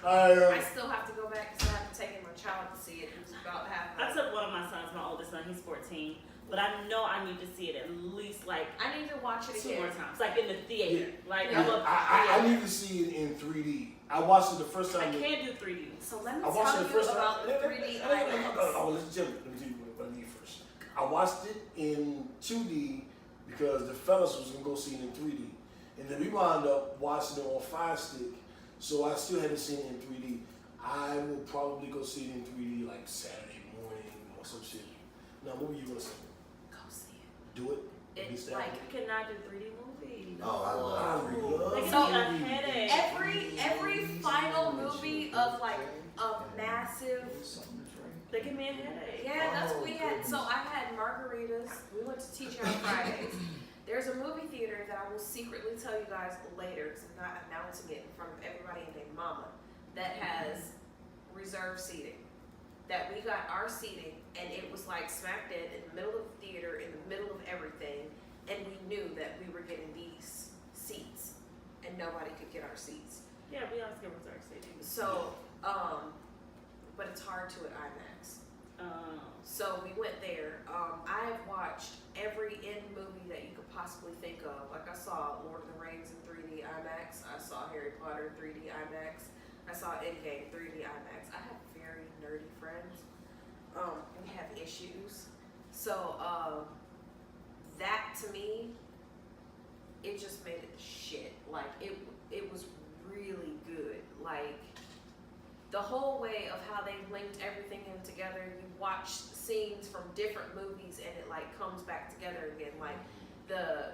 All right, I still have to go back because I haven't taken my child to see it. It was about half. I took one of my sons, my oldest son, he's 14, but I know I need to see it at least like I need to watch it 2 again. more times, like in the theater. Like Yeah. I'm a, I need to see it in 3D. I watched it the first I time. can't do 3D. So let me I watched tell it you the first about time. the 3D No, IMAX. listen to me. Let me tell you what I need first. I watched it in 2D because the fellas was gonna go see it in 3D, and then we wound up watching it on Fire Stick. So I still haven't seen it in 3D. I will probably go see it in 3D like Saturday morning or some shit. Now, what were you gonna say? Go see it. Do it. It's Be like I cannot do 3D movies. Oh, I love I 3D. love They give So, me a headache. every final movie of like a massive. They give me a headache. Yeah, that's what we Oh, had. goodness. So I had margaritas. We went to TGI Fridays. There's a movie theater that I will secretly tell you guys later because I'm not announcing it in front of everybody and their mama that has reserved seating. That we got our seating and it was like smack dead in the middle of the theater, in the middle of everything, and we knew that we were getting these seats and nobody could get our seats. Yeah, we always get reserved seating. So, but it's hard to at IMAX. So we went there. I have watched every end movie that you could possibly think of. Like I saw Lord of the Rings in 3D IMAX. I saw Harry Potter in 3D IMAX. I saw Endgame 3D IMAX. I have very nerdy friends. We have issues. So that to me, it just made it shit. Like it was really good. Like the whole way of how they linked everything in together. You watch scenes from different movies and it like comes back together again. Like the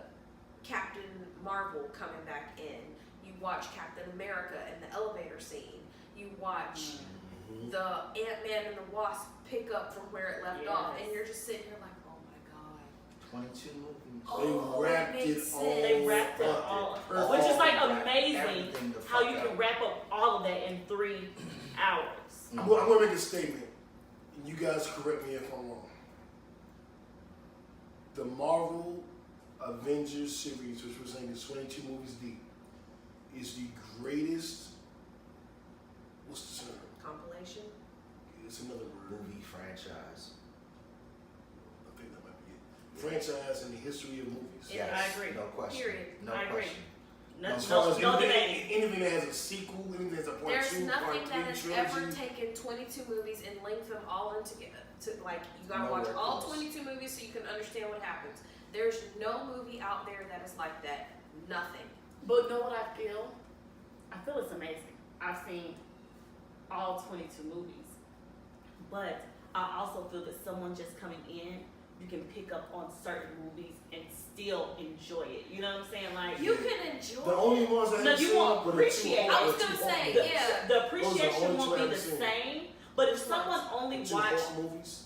Captain Marvel coming back in. You watch Captain America in the elevator scene. You watch the Ant-Man and the Wasp pick up from where it left off, and you're just sitting here like, oh my god. 22 movies. Oh, They wrapped that it makes all. sense. They wrapped it Fuck all, Perfect. which is like Wrapped amazing everything the how fuck you up. can wrap up all of that in 3 hours. I'm gonna make a statement, and you guys correct me if I'm wrong. The Marvel Avengers series, which we're saying is 22 movies deep, is the greatest. What's the term? Compilation. It's another word. Movie franchise. I think that might be it. Franchise in the history of movies. Yeah, I agree. No question. Period. No I agree. question. No, As far no, as no anything, debate. anything that has a sequel, anything that has a part There's 2, nothing part 3, that has trilogy. ever taken 22 movies and linked them all in together. To like, you gotta watch Nowhere all close. 22 movies so you can understand what happens. There's no movie out there that is like that. Nothing. But know what I feel? I feel it's amazing. I've seen all 22 movies. But I also feel that someone just coming in, you can pick up on certain movies and still enjoy it. You know what I'm saying? Like You can enjoy The only ones I No, haven't you seen won't were the two appreciate it. Hulk- I was the gonna two Hulk say, movies. yeah. the appreciation only won't two be I've the seen. same. But if Which someone ones? only The two watched Hulk movies.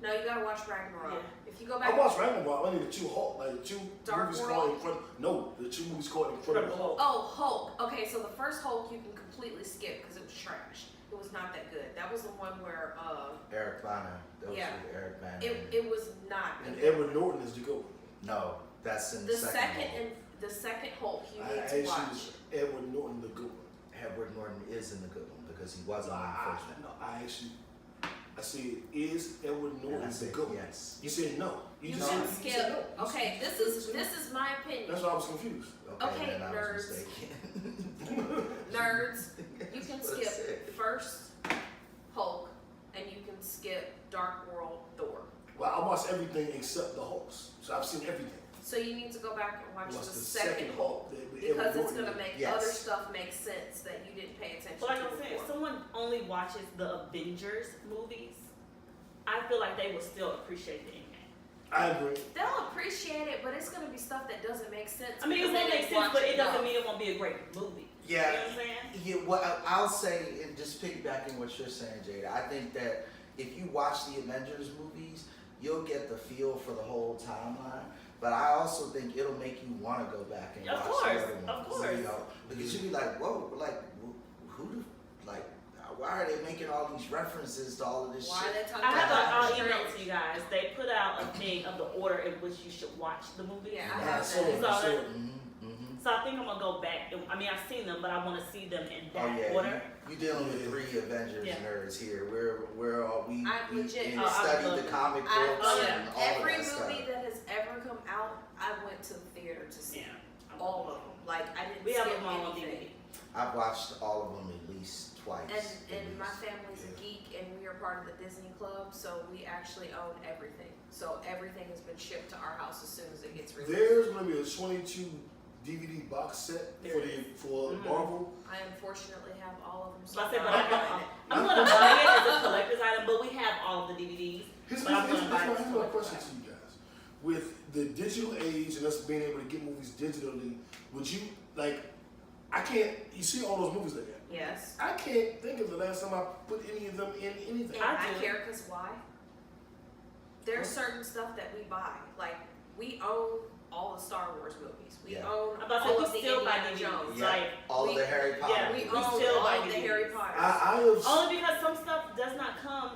No, you gotta watch Ragnarok. Yeah. If you go back, I watched Ragnarok. I need the two Hulk, like the two Dark movies World? called Incredible. No, the two movies called Incredible Hulk. oh, Hulk. Okay, so the first Hulk you can completely skip because it was trash. It was not that good. That was the one where Eric Bana. That was Yeah. with Eric Bana. it was not And good. Edward Norton is the good one. No, that's in the, The second. second one. and the second Hulk you I need to actually watch. Edward Norton the good one. Edward Norton is in the good one because he wasn't in the first one. No, I said, is Edward And I Norton the said good one? yes. You said no. You You just can said, you skip. said no. You Okay, said- this is my opinion. That's why I was confused. Okay, then I nerds. was mistaken. Nerds, you can That's what I said. skip first Hulk and you can skip Dark World Thor. Well, I watched everything except the Hulks, so I've seen everything. So you need to go back and watch What's the second Hulk Edward because it's Norton. gonna make Yes. other stuff make sense that you didn't pay attention But like to I'm saying, if before. someone only watches the Avengers movies, I feel like they will still appreciate the impact. I agree. They'll appreciate it, but it's gonna be stuff that doesn't make sense. I mean, it because won't they make didn't sense, watch but it doesn't enough. mean it won't be a great movie. Yeah. You know what I'm saying? Yeah, what I'll say, and just piggybacking what you're saying, Jada, I think that if you watch the Avengers movies, you'll get the feel for the whole timeline. But I also think it'll make you want to go back and Of watch course, the other ones. of course. You know, because you'll be like, whoa, like, who do, like, why are they making all these references to all of this Why shit? are they talking I have about I'll Doctor email to Strange? you guys. They put out a thing of the order in which you should watch the movie. Yeah, I Yeah, have so- that. So, so- so I think I'm gonna go back. I mean, I've seen them, but I want to see them in Oh that yeah, order. you dealing with three Avengers Yeah. nerds here. We're all we I legit- we Oh, I studied love the it. comic books I and all every of that movie stuff. that has ever come out, I went to the theater to see. Yeah, All of them. Like I didn't We have skip them all on anything. DVD. I've watched all of them at least twice. And my family's a geek and we are part of the Disney Club, so we actually own everything. So everything has been shipped to our house as soon as it gets released. There's gonna be a 22 DVD box set There it is. for Mhm. Marvel. I unfortunately have all of them. So I said, I'm but not buying it. I'm gonna buy it as a collector's item. But we have all of the DVDs. Here's But I'm gonna buy it as a my collector's question item. to you guys. With the digital age and us being able to get movies digitally, would you, like, I can't, you see all those movies like that. Yes. I can't think of the last time I put any of them in anything. And I I do. care because why? There's certain stuff that we buy. Like we own all the Star Wars movies. We Yeah. own I'm about to all say of we the still buy Indiana DVDs. Jones. Yeah. Like all of the Harry Potter. yeah, We movies. own still all buy of the DVDs. Harry Potters. I have, only because some stuff does not come.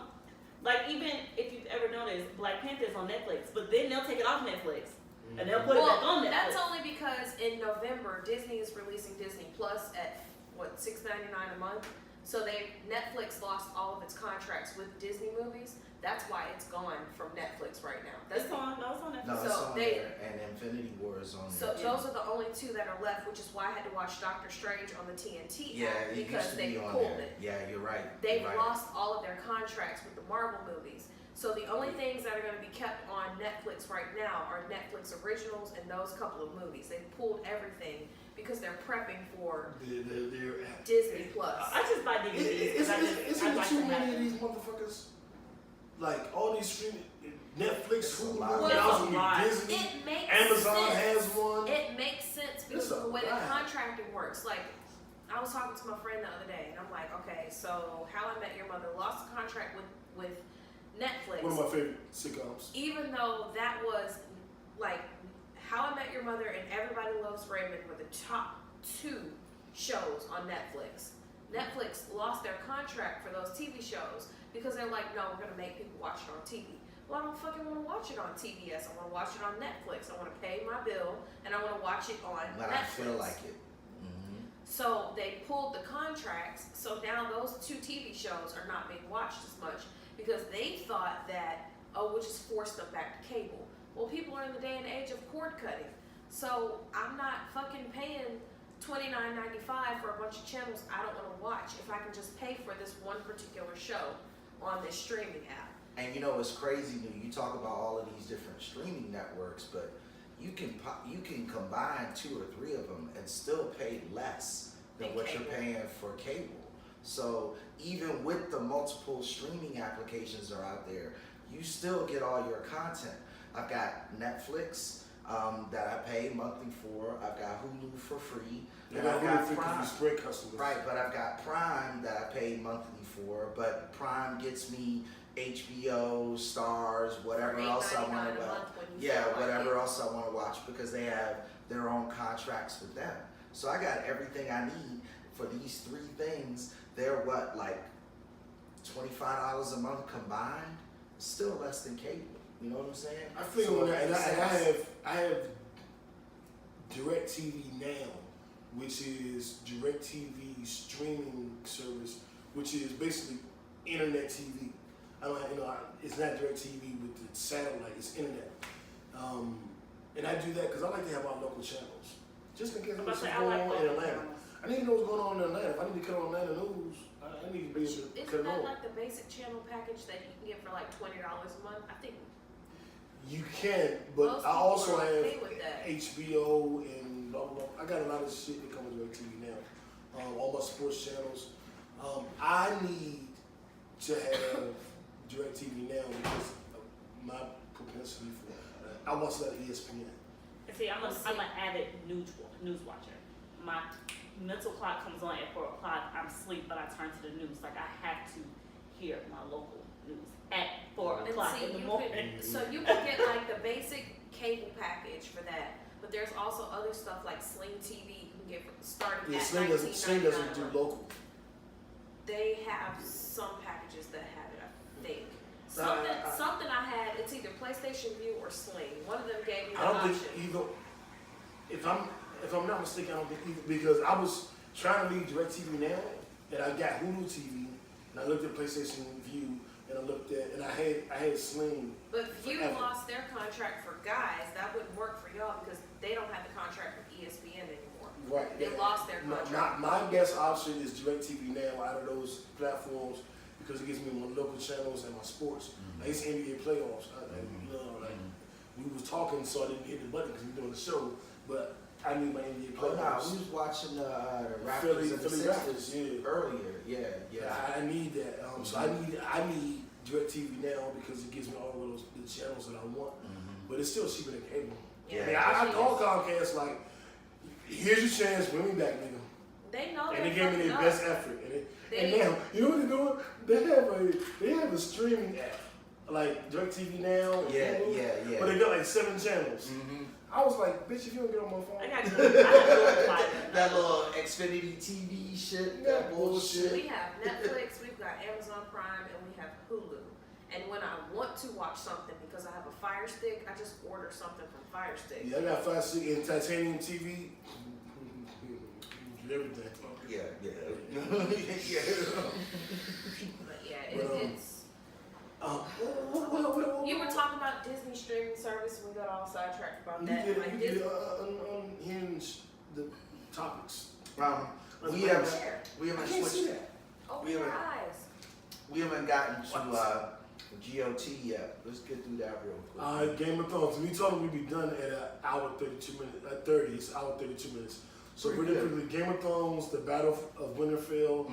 Like even if you've ever noticed, Black Panther is on Netflix, but then they'll take it off Netflix and they'll put it back on Netflix. That's only because in November Disney is releasing Disney Plus at what $6.99 a month. So Netflix lost all of its contracts with Disney movies. That's why it's gone from Netflix right now. That's It's on. No, it's on Netflix. No, it's So on they- there, and Infinity War is on So there. those are the only two that are left, which is why I had to watch Doctor Strange on the TNT Yeah, app it used because to they be on pulled there. it. Yeah, you're right. They've you're right. lost all of their contracts with the Marvel movies. So the only things that are going to be kept on Netflix right now are Netflix originals and those couple of movies. They've pulled everything because they're prepping for they're Disney Plus. I just buy DVDs because I just I Isn't like too to many have of them. these motherfuckers? Like all these streaming, Netflix, It's a Hulu, lot. now It's a it's gonna lot. be Disney, It makes Amazon sense. has one. It makes sense because It's a of the way the lot. contracting works. Like, I was talking to my friend the other day, and I'm like, okay, so How I Met Your Mother lost a contract with Netflix. One of my favorite sitcoms. Even though that was like How I Met Your Mother and Everybody Loves Raymond were the top two shows on Netflix. Netflix lost their contract for those TV shows because they're like, no, we're gonna make people watch it on TV. Well, I don't fucking want to watch it on TBS. I want to watch it on Netflix. I want to pay my bill and I want to watch it on But Netflix. I feel like it. Mm-hmm. So they pulled the contracts, so now those two TV shows are not being watched as much because they thought that, oh, we'll just force them back to cable. Well, people are in the day and age of cord cutting. So I'm not fucking paying $29.95 for a bunch of channels I don't want to watch if I can just pay for this one particular show on this streaming app. And you know it's crazy. You talk about all of these different streaming networks, but you can combine 2 or 3 of them and still pay less than Than what cable. you're paying for cable. So even with the multiple streaming applications that are out there, you still get all your content. I've got Netflix that I pay monthly for. I've got Hulu for free. They And got I've really got thick Prime. because we Sprint customers. Right, but I've got Prime that I pay monthly for, but Prime gets me HBO, Stars, whatever else I want to watch. Yeah, whatever else I want to watch because they have their own contracts with them. So I got everything I need for these 3 things. They're what, like $25 a month combined? Still less than cable. You know what I'm saying? I feel So that, and it makes sense. I have DirecTV Now, which is DirecTV streaming service, which is basically internet TV. It's not DirecTV with the satellite; it's internet. And I do that because I like to have our local channels, just in case what's going on in Atlanta. I need to know what's going on in Atlanta. If I need to cut on Atlanta news, I need to be able to cut Isn't it that on. like the basic channel package that you can get for like $20 a month? I think You can, but most I people also are have okay with that. HBO and blah, blah, blah. I got a lot of shit that comes with DirecTV now. All my sports channels. I need to have DirecTV now because of my propensity for I watch a lot of ESPN. And see, I'm an avid news watcher. My mental clock comes on at 4 o'clock. I'm asleep, but I turn to the news. Like I have to hear my local news at 4 And o'clock see, in the you morning. so you can get like the basic cable package for that, but there's also other stuff like Sling TV you can get starting Yeah, at Sling $19.99 doesn't do a month. local. They have some packages that have it, I think. No, Something I had, it's either PlayStation View or Sling. One of them gave me the I don't option. think either. If I'm not mistaken, I don't think either because I was trying to leave DirecTV Now, and I got Hulu TV, and I looked at PlayStation View, and I had Sling. But View forever. lost their contract for guys. That wouldn't work for y'all because they don't have the contract with ESPN anymore. Right. They lost their contract. My best option is DirecTV Now out of those platforms because it gives me my local channels and my sports. Like it's NBA playoffs. We was talking, so I didn't hit the button because we're doing the show. But I need my NBA Oh, nah, playoffs. we was watching the Raptors Philly and the Raptors, Sixers yeah. earlier. Yeah. I need that. So I need DirecTV Now because it gives me all of the channels that I want. But it's still cheaper than cable. Yeah. I called Comcast like, here's your chance, win me back, nigga. They know And they're they gave me fucking their up. best effort. And now, you know what they're doing? They have a streaming app, like DirecTV Now. And Yeah, Hulu, yeah. But they got like 7 channels. Mm-hmm. I was like, bitch, if you don't get on my phone. I got good. That little Xfinity TV shit, that bullshit. We have Netflix, we've got Amazon Prime, and we have Hulu. And when I want to watch something because I have a Fire Stick, I just order something from Fire Stick. Yeah, I got 5 6 in titanium TV. Everything. Yeah. But yeah, it's. You were talking about Disney streaming service, and we got all sidetracked about that. You Like get Disney. unhinged the topics. we Let's haven't Where? we I haven't can't see switched. that. Open we your haven't- eyes. We haven't gotten to GOT yet. Let's get through that real quick. Game of Thrones. We told them we'd be done at an hour 32 minutes. At 30, it's hour 32 minutes. So Pretty really good. quickly, Game of Thrones, the Battle of Winterfell.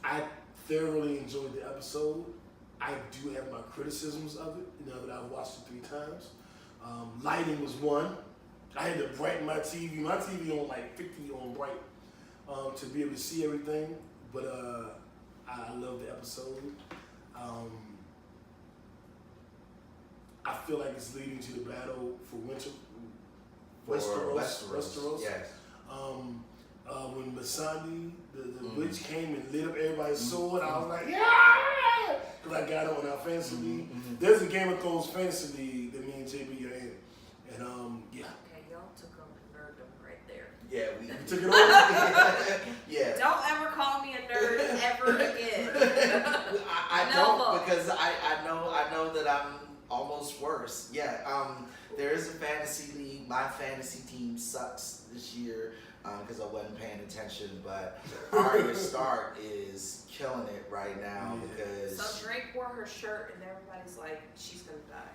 I thoroughly enjoyed the episode. I do have my criticisms of it now that I've watched it 3 times. Lighting was one. I had to brighten my TV. My TV on like 50 on bright to be able to see everything. But I love the episode. I feel like it's leading to the battle for Westeros. Yes. When Missandei, the witch came and lit up everybody's sword, I was like, yeah! Because I got on our fantasy league. There's a Game of Thrones fantasy league that me and JB are in. And yeah. Okay, y'all took on the nerddom right there. Yeah, we You took it over? yeah. Don't ever call me a nerd ever again. I No. don't because I know that I'm almost worse. Yeah. There is a fantasy league. My fantasy team sucks this year because I wasn't paying attention. But Arya Stark is killing it right now because So Drake wore her shirt and everybody's like, she's gonna die.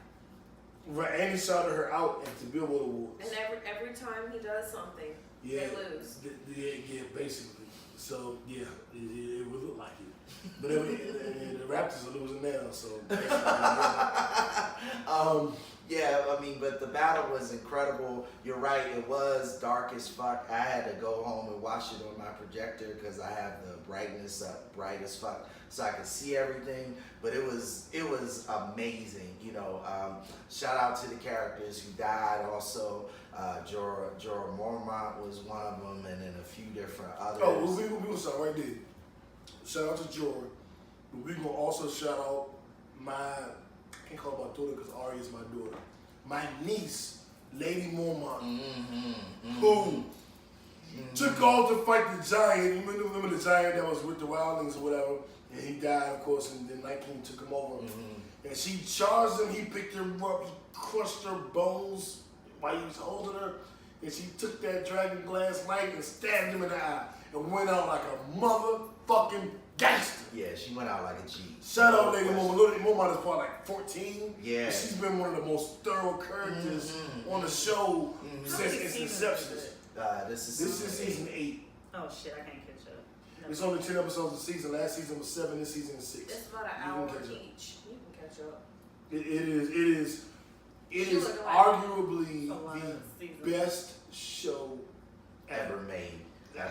Right, and he shouted her out at the Billboard Awards. And every time he does something, Yeah, they lose. Yeah, basically. So yeah, it would look like it. But the Raptors are losing now, so basically, yeah. Yeah, I mean, but the battle was incredible. You're right, it was dark as fuck. I had to go home and watch it on my projector because I have the brightness up bright as fuck so I could see everything. But it was amazing, you know. Shout out to the characters who died also. Jorah Mormont was one of them, and then a few different others. Oh, well, we gonna start right there. Shout out to Jorah, but we gonna also shout out my, I can't call her my daughter because Ari is my daughter. My niece, Lady Mormont, who took off to fight the giant. You remember the giant that was with the wildlings or whatever, and he died, of course, and then Night King took him over. And she charged him. He picked her up. He crushed her bones while he was holding her, and she took that dragon glass light and stabbed him in the eye and went out like a motherfucking gangster. Yeah, she went out like a G. Shout out Lady Mormont. Lady Mormont is probably like 14. Yeah. And she's been one of the most thorough characters on the show since its inception. This is season 8. Oh shit, I can't catch up. No. It's only 10 episodes a season. Last season was 7. This season is 6. It's about an You hour can catch up. each. You can catch up. It is She was like arguably a lot of the seasons. best show ever made.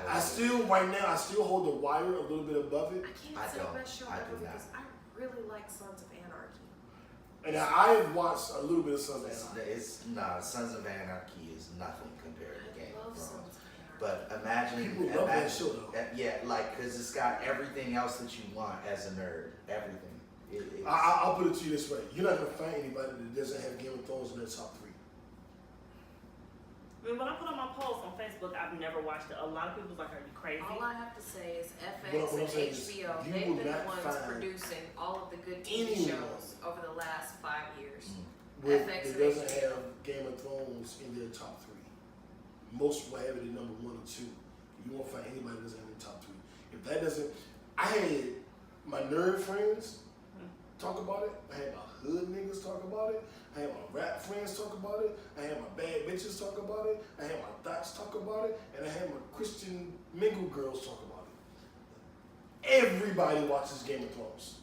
I still, right now, I still hold The Wire a little bit above it. I I can't say don't. best show I ever do not. because I really like Sons of Anarchy. And I have watched a little bit of Sons of Anarchy. Sons of Anarchy is nothing compared to Game I of love Thrones. Sons of Anarchy. But imagine, People love that show, though. Yeah, like, because it's got everything else that you want as a nerd. Everything. I'll put it to you this way: you're not gonna find anybody that doesn't have Game of Thrones in their top 3. I mean, when I put on my post on Facebook, I've never watched it. A lot of people's like, "Are you crazy?" All I have to say is FX What I'm and saying is, HBO, you they've will been the not ones find producing all of the good TV anyone shows over the last 5 years. That FX and doesn't HBO. have Game of Thrones in their top 3. Most will have it in number 1 or 2. You won't find anybody that doesn't have it in the top 3. If that doesn't, I had my nerd friends talk about it. I had my hood niggas talk about it. I had my rap friends talk about it. I had my bad bitches talk about it. I had my thoughts talk about it. And I had my Christian mingle girls talk about it. Everybody watches Game of Thrones.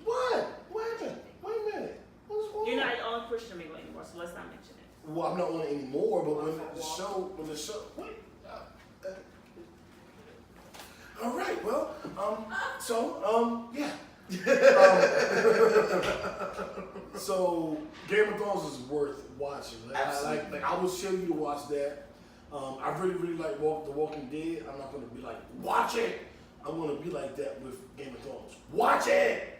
What? Wait a minute. What's going on? You're not on Christian mingle anymore, so let's not mention it. Well, I'm not on it anymore, but when the show, wait. All right, well, yeah. So Game of Thrones is worth watching. Like I would show you to watch that. I really like The Walking Dead. I'm not gonna be like, watch it. I'm gonna be like that with Game of Thrones. Watch it.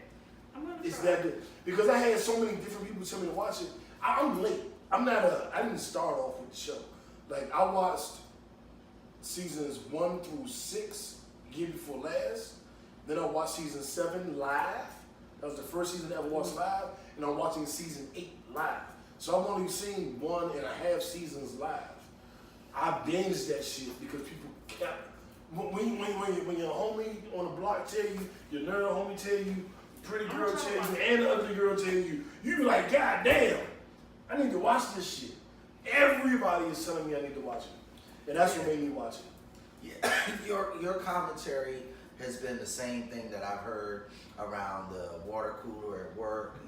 It's that good. Because I had so many different people tell me to watch it. I'm late. I didn't start off with the show. Like I watched seasons 1 through 6 year before last. Then I watched season 7 live. That was the first season I ever watched live. And I'm watching season 8 live. So I've only seen 1.5 seasons live. I binged that shit because people kept, when your homie on the block tell you, your nerd homie tell you, pretty girl tell you, and the ugly girl tell you, you be like, God damn, I need to watch this shit. Everybody is telling me I need to watch it. And that's what made me watch it. Yeah. Your commentary has been the same thing that I've heard around the water cooler at work,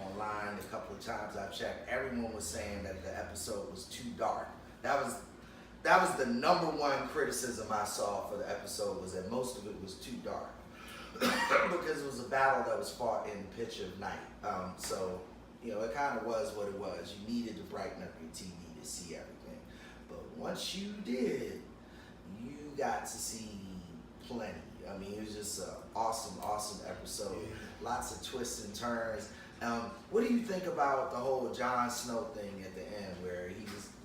online a couple of times I've checked. Everyone was saying that the episode was too dark. That was the number one criticism I saw for the episode, was that most of it was too dark. Because it was a battle that was fought in the pitch of night. So, it kind of was what it was. You needed to brighten up your TV to see everything. But once you did, you got to see plenty. I mean, it was just an awesome episode. Yeah. Lots of twists and turns. What do you think about the whole Jon Snow thing at the end,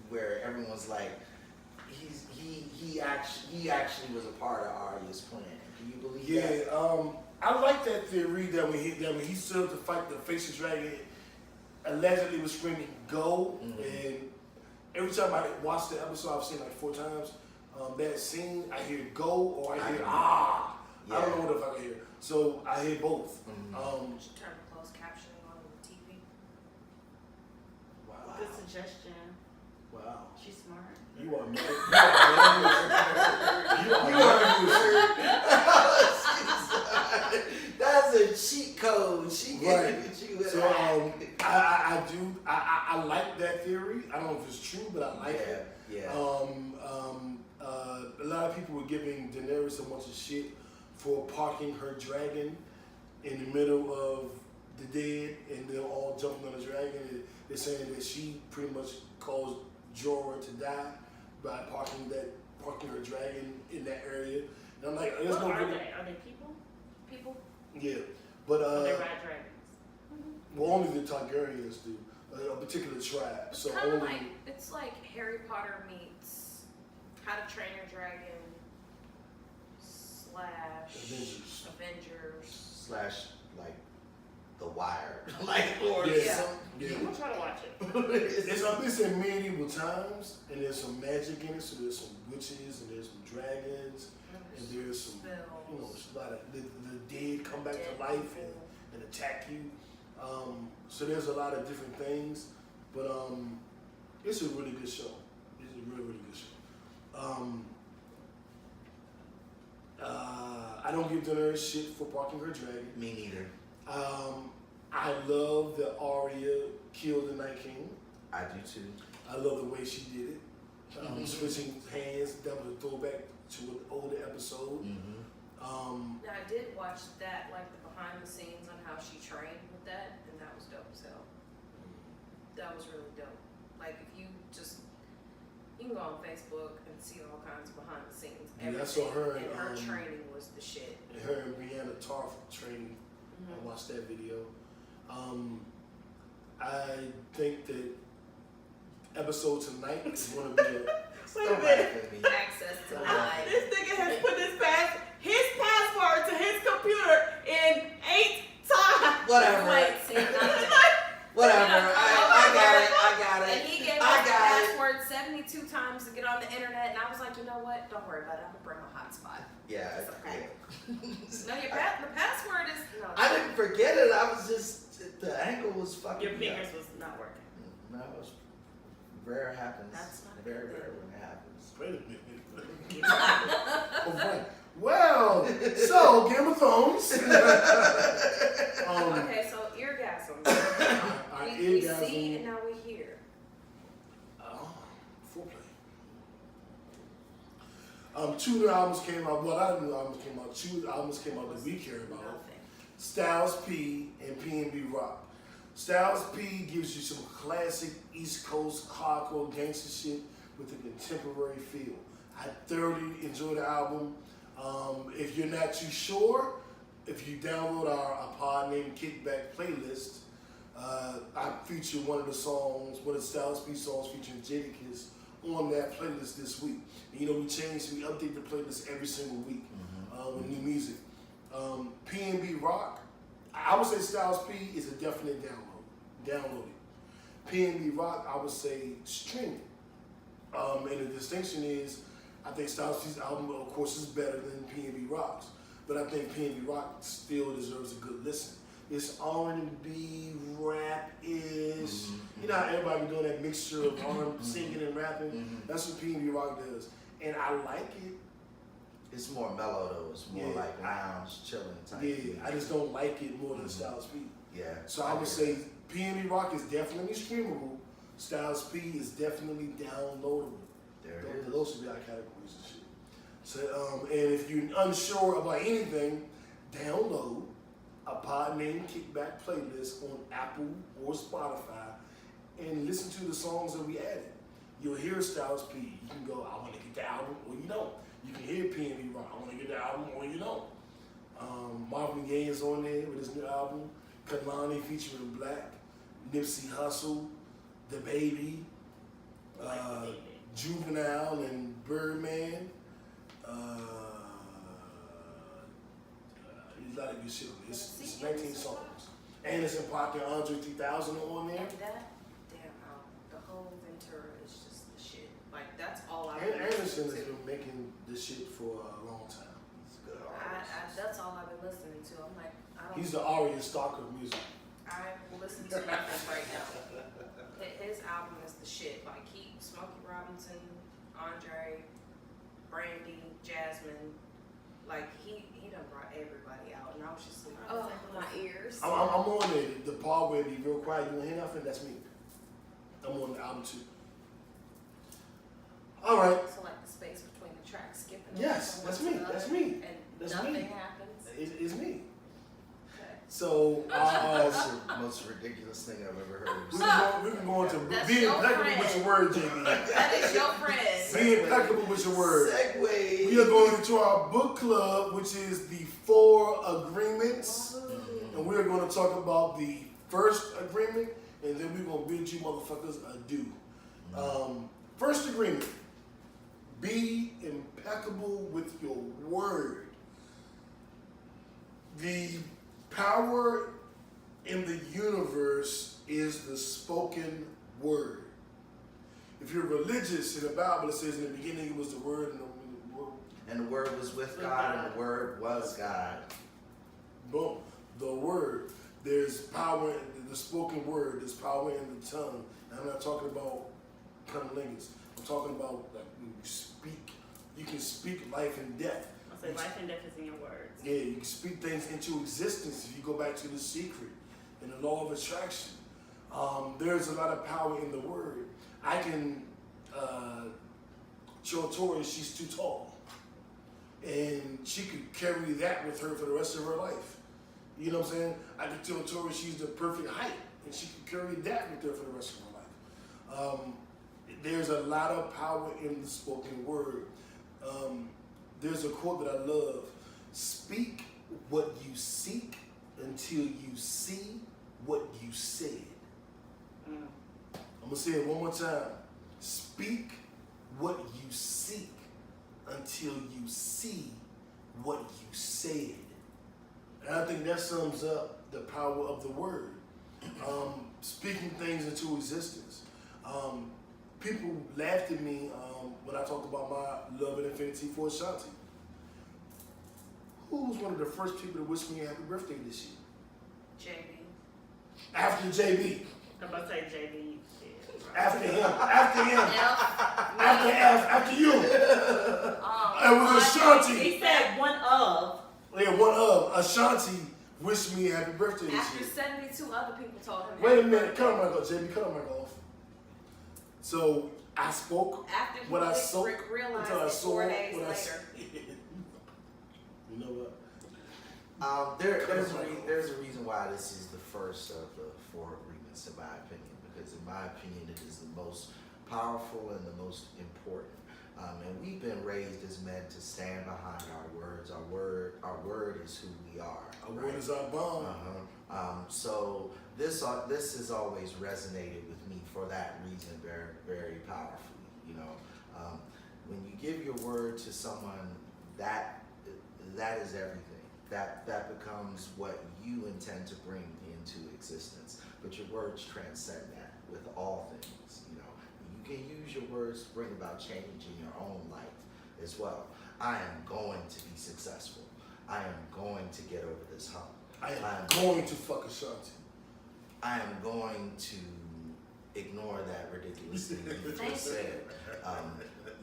where everyone's like, he actually was a part of Arya's plan? Do you believe that? Yeah, I like that theory that when he stood up to fight the face dragon, allegedly was screaming "Go!" And every time I watch the episode, I've seen like 4 times. That scene, I hear "Go" or I hear "Ah." Yeah. I don't know what the fuck I hear. So I hear both. You should turn closed captioning on the TV. Wow. Good suggestion. Wow. She's smart. You are That's a cheat code. She Right. gave it you. So I I do. I like that theory. I don't know if it's true, but I like it. Yeah. A lot of people were giving Daenerys a bunch of shit for parking her dragon in the middle of the dead, and they're all jumping on the dragon. And they're saying that she pretty much caused Jorah to die by parking her dragon in that area. And I'm like, there's What no are really, they? Are they people? People. yeah, but Or they ride dragons? well, only the Targaryens do, a particular tribe. It's So kind of only like it's like Harry Potter meets How to Train Your Dragon / Avengers. / like The Wire, like or Yeah. some. yeah. I'm gonna try to watch it. It's in medieval times, and there's some magic in it. So there's some witches, and there's some dragons, and there's some, Spells. a lot of the dead come back Dead to life people. and attack you. So there's a lot of different things, but it's a really good show. It's a really, really good show. I don't give Daenerys shit for parking her dragon. Me neither. I love that Arya killed the Night King. I do too. I love the way she did it. Switching hands, that was a throwback to an older episode. Mm-hmm. Now I did watch that, like the behind the scenes on how she trained with that, and that was dope as hell. That was really dope. Like if you can go on Facebook and see all kinds of behind the scenes. Yeah, I saw her and her and, training was the shit. And her and Brianna Tarth training. I watched that video. I think that episode tonight is going to be a Wait a minute. Access to live. This nigga has put his password to his computer in 8 times. Whatever. Wait, see, nothing. Whatever. Yeah, I got And it. he gave I us the got it. password 72 times to get on the internet, and I was like, you know what? Don't worry about it. I'm gonna bring my hotspot. Yeah. It's okay. Yeah. No, the password is no. I didn't forget it. I was just the angle was fucking. Your me up. fingers was not working. No, it was rare happens. That's not a very good rare thing. when it happens. Wait a minute. Oh, right. Well, so Game of Thrones. Okay, so eargasm. Our we eargasm. see and now we hear. Foreplay. 2 new albums came out. Well, not new albums came out. 2 albums came out that we care about. Nothing. Styles P and P&B Rock. Styles P gives you some classic East Coast hardcore gangster shit with a contemporary feel. I thoroughly enjoy the album. If you're not too sure, if you download our pod named Kickback playlist, I feature one of the Styles P songs featuring Jada on that playlist this week. And, we update the playlist every single week with new music. P&B Rock, I would say Styles P is a definite download. Download it. P&B Rock, I would say stream it. And the distinction is, I think Styles P's album, of course, is better than P&B Rock's, but I think P&B Rock still deserves a good listen. It's R&B, rap-ish. You know how everybody be doing that mixture of R&B, singing and rapping? That's what P&B Rock does. And I like it. It's more mellow though. It's more Yeah. like lounge, chilling type. Yeah, I just don't like it more than Styles P. Yeah. So I would say P&B Rock is definitely streamable. Styles P is definitely downloadable. There it is. Those should be our categories and shit. So, and if you're unsure about anything, download a pod named Kickback playlist on Apple or Spotify and listen to the songs that we added. You'll hear Styles P. You can go, I want to get the album, or you don't. You can hear P&B Rock, I want to get the album, or you don't. Marvin Gaye is on there with his new album. Kalani featuring Black. Nipsey Hussle, The Baby, Juvenile and Birdman. A lot of good shit on this. It's 19 songs. And it's in Pocket Andre 3000 on there. And that damn album, the whole Ventura is just the shit. Like that's all I've And been Anderson has listening to. been making this shit for a long time. It's a good artist. That's all I've been listening to. I'm like, I don't. He's the Arya Stark of music. I listen to nothing right now. His album is the shit. Like Smokey Robinson, Andre, Brandy, Jasmine, Like he done brought everybody out, and I was just like, oh, my ears. I'm on the part where it be real quiet. You wanna hear nothing? That's me. I'm on the album too. All right. So like the space between the tracks skipping. Yes, from that's one me. to the That's other, me. And That's nothing me. happens. It's me. Okay. So That's the most ridiculous thing I've ever heard. we can go into That's be your impeccable friend. with your word, JB. That is your friend. Be impeccable with your word. Segway. We are going into our book club, which is the 4 agreements. And we are going to talk about the first agreement, and then we're going to bid you motherfuckers adieu. First agreement, be impeccable with your word. The power in the universe is the spoken word. If you're religious, in the Bible it says in the beginning it was the word, And the word was with God, and the word was God. boom, the word. There's power in the spoken word. There's power in the tongue. And I'm not talking about cunnilingus. I'm talking about like when you speak. You can speak life and death. I'll say life and death is in your words. Yeah, you can speak things into existence if you go back to The Secret and the law of attraction. There's a lot of power in the word. I can show Tori she's too tall. And she could carry that with her for the rest of her life. You know what I'm saying? I could tell Tori she's the perfect height, and she could carry that with her for the rest of her life. There's a lot of power in the spoken word. There's a quote that I love. Speak what you seek until you see what you said. I'm going to say it one more time. Speak what you seek until you see what you said. And I think that sums up the power of the word. Speaking things into existence. People laughed at me when I talked about my love and affinity for Ashanti. Who was one of the first people to wish me a happy birthday this year? JB. After JB. I'm about to say JB. After him. After him. F. After F. After you. It was Ashanti. He said one of. Yeah, one of. Ashanti wished me a happy birthday this After year. 72 other people told him. Wait a happy minute. birthday. Cut on my JB. Cut on my off. So I spoke After he what I soaked realized until I it saw 4 days what I later. said. You know what? There's a reason why this is the first of the 4 agreements, in my opinion, because in my opinion it is the most powerful and the most important. And we've been raised as men to stand behind our words. Our word is who we are. Our word is our bond. So this has always resonated with me for that reason, very, very powerfully. You know, when you give your word to someone, that is everything. That becomes what you intend to bring into existence. But your words transcend that with all things. You know, you can use your words to bring about change in your own life as well. I am going to be successful. I am going to get over this hump. I am going to fuck Ashanti. I am going to ignore that ridiculous thing you Thank just you. said.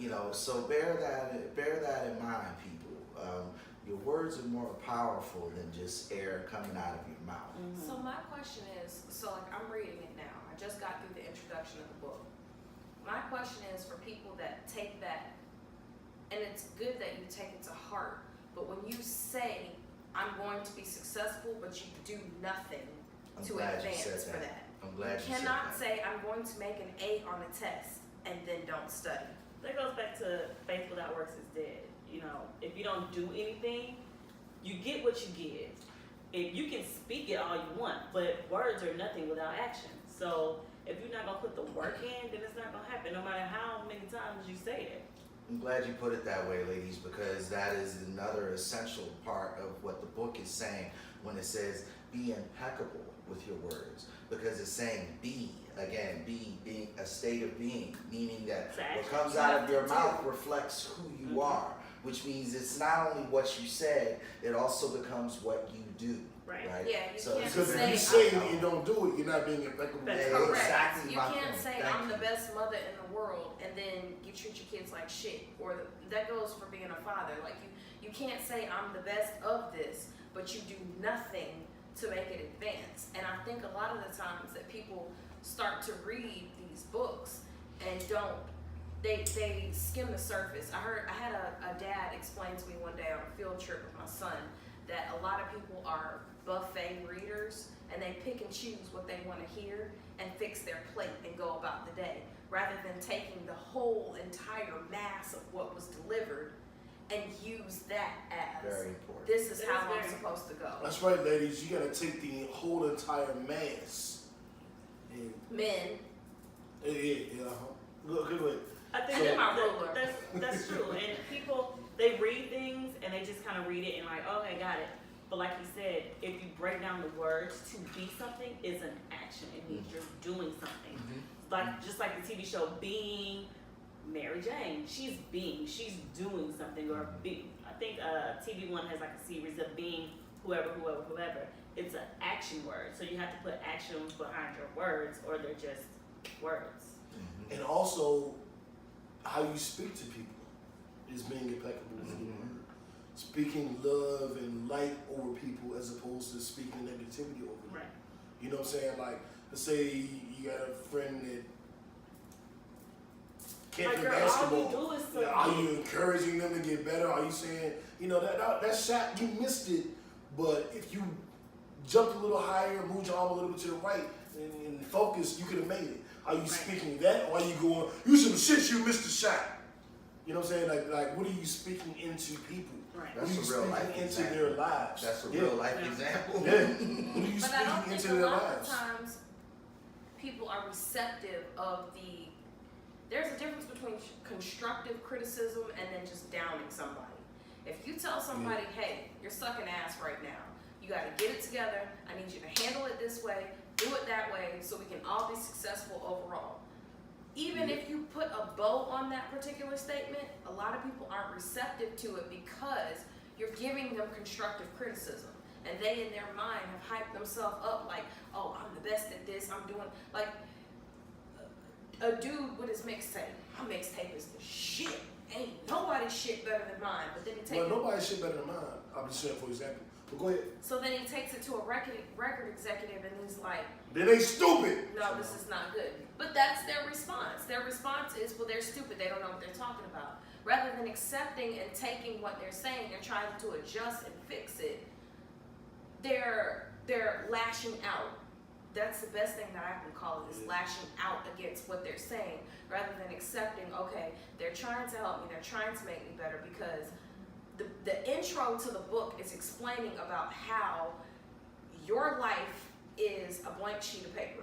You know, so bear that in mind, people. Your words are more powerful than just air coming out of your mouth. So my question is, so like I'm reading it now. I just got through the introduction of the book. My question is for people that take that, and it's good that you take it to heart, but when you say, I'm going to be successful, but you do nothing I'm to glad you advance said for that. that. I'm glad you said cannot that. say, I'm going to make an A on a test, and then don't study. That goes back to faith without works is dead. You know, if you don't do anything, you get what you give. If you can speak it all you want, but words are nothing without action. So if you're not gonna put the work in, then it's not gonna happen, no matter how many times you say it. I'm glad you put it that way, ladies, because that is another essential part of what the book is saying when it says be impeccable with your words. Because it's saying be, again, being a state of being, meaning that what comes out of your mouth reflects who you are, which means it's not only what you said, it also becomes what you do. Right. Yeah, you can't Because if say you say it and you don't do it, you're not being impeccable. That's correct. Exactly You my can't point. say Thank I'm you. the best mother that in the world, and then you treat your kids like shit. Or that goes for being a father. Like you can't say I'm the best of this, but you do nothing to make it advance. And I think a lot of the times that people start to read these books and they skim the surface. I had a dad explain to me one day on a field trip with my son that a lot of people are buffet readers, and they pick and choose what they want to hear and fix their plate and go about the day, rather than taking the whole entire mass of what was delivered and use that as Very important. this is It how is I'm very supposed to go. That's right, ladies. You gotta take the whole entire mass. And, Men, Good way. I think So- that, My ruler. that's true. And people, they read things and they just kind of read it and like, okay, got it. But like you said, if you break down the words, to be something is an action. It means you're doing something. Like just like the TV show Being, Mary Jane, she's doing something. Or I think TV One has like a series of Being whoever. It's an action word, so you have to put actions behind your words, or they're just words. And also, how you speak to people is being impeccable with your word. Speaking love and light over people as opposed to speaking negativity over them. Right. You know what I'm saying? Like, let's say you got a friend that can't Like, play girl, basketball. all you do is Yeah, submit. are you encouraging them to get better? Are you saying, you know, that shot, you missed it, but if you jumped a little higher, moved your arm a little bit to the right, and focused, you could have made it. Are you speaking that, or are you going, you some shit, you missed the shot? You know what I'm saying? Like what are you speaking into people? Right. What are That's you a real life speaking into example. their lives? That's a Yeah. real life example. Yeah. What are you but I don't speaking think into a their lot of lives? times people are receptive of the. There's a difference between constructive criticism and then just downing somebody. If you tell somebody, hey, you're sucking ass right now, you got to get it together. I need you to handle it this way, do it that way, so we can all be successful overall. Even if you put a bow on that particular statement, a lot of people aren't receptive to it because you're giving them constructive criticism. And they, in their mind, have hyped themselves up like, oh, I'm the best at this, I'm doing, like, a dude with his mixtape. My mixtape is the shit. Ain't nobody's shit better than mine. But then he takes Well, nobody's shit better than mine. I'm just saying for example. But go ahead. So then he takes it to a record executive and he's like, Then they stupid. no, this is not good. But that's their response. Their response is, well, they're stupid. They don't know what they're talking about. Rather than accepting and taking what they're saying and trying to adjust and fix it, they're lashing out. That's the best thing that I can call it, is lashing out against what they're saying, rather than accepting, okay, they're trying to help me, they're trying to make me better, because the intro to the book is explaining about how your life is a blank sheet of paper.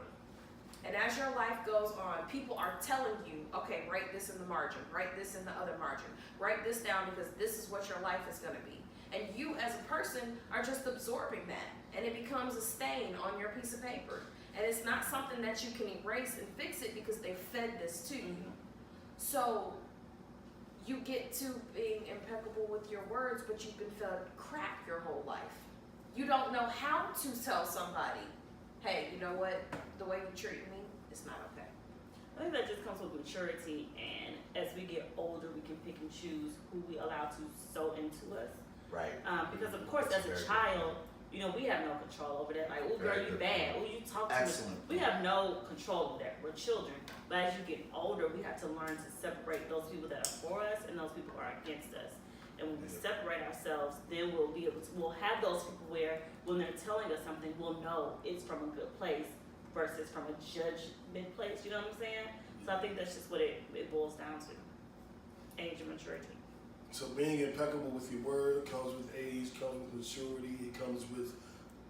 And as your life goes on, people are telling you, okay, write this in the margin, write this in the other margin, write this down because this is what your life is going to be. And you as a person are just absorbing that, and it becomes a stain on your piece of paper. And it's not something that you can erase and fix it because they fed this to you. So you get to being impeccable with your words, but you've been fed crap your whole life. You don't know how to tell somebody, hey, you know what, the way you treat me is not okay. I think that just comes with maturity, and as we get older, we can pick and choose who we allow to sow into us. Right. Because of course, as a child, you know, we have no control over that. Like, oh girl, you bad. Oh, you talk to Excellent. me. We have no control over that. We're children. But as you get older, we have to learn to separate those people that are for us and those people who are against us. And when we separate ourselves, then we'll be able to, we'll have those people where when they're telling us something, we'll know it's from a good place versus from a judgment place. You know what I'm saying? So I think that's just what it boils down to. Age and maturity. So being impeccable with your word comes with age, comes with maturity. It comes with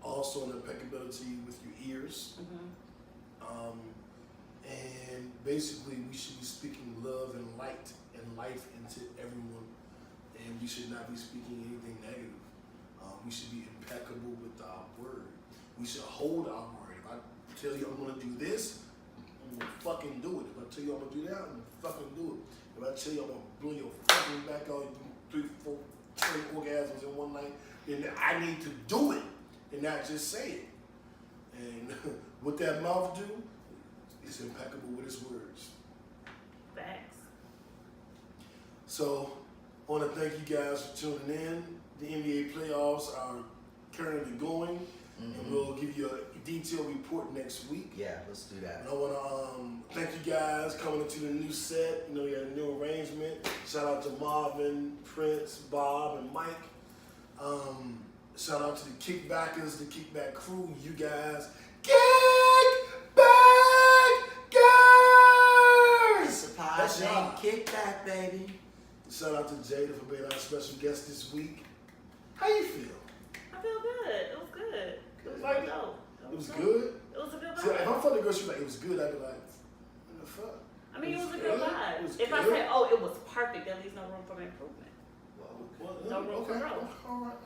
also an impeccability with your ears. And basically, we should be speaking love and light and life into everyone. And we should not be speaking anything negative. We should be impeccable with our word. We should hold our word. If I tell you I'm going to do this, I'm going to fucking do it. If I tell you I'm going to do that, I'm going to fucking do it. If I tell you I'm going to blow your fucking back out, 3, 4, 20 orgasms in one night, then I need to do it and not just say it. And what that mouth do is impeccable with its words. Facts. So, I want to thank you guys for tuning in. The NBA playoffs are currently going, and we'll give you a detailed report next week. Yeah, let's do that. And I want to thank you guys coming into the new set. You know, we had a new arrangement. Shout out to Marvin, Prince, Bob, and Mike. Shout out to the Kickbackers, the Kickback crew. You guys, Kickback Girls! It's a pod That's named y'all. Kickback, baby. Shout out to Jada for being our special guest this week. How you feel? I feel good. It was good. It was Like really dope. It was dope. good? It was a good See, if vibe. I felt the girl, she was like, it was good, I'd be like, what the fuck? I mean, it was a good. good It vibe. was If I good. say, oh, it was perfect, that leaves no room for improvement. Well, No room for okay. growth. All right.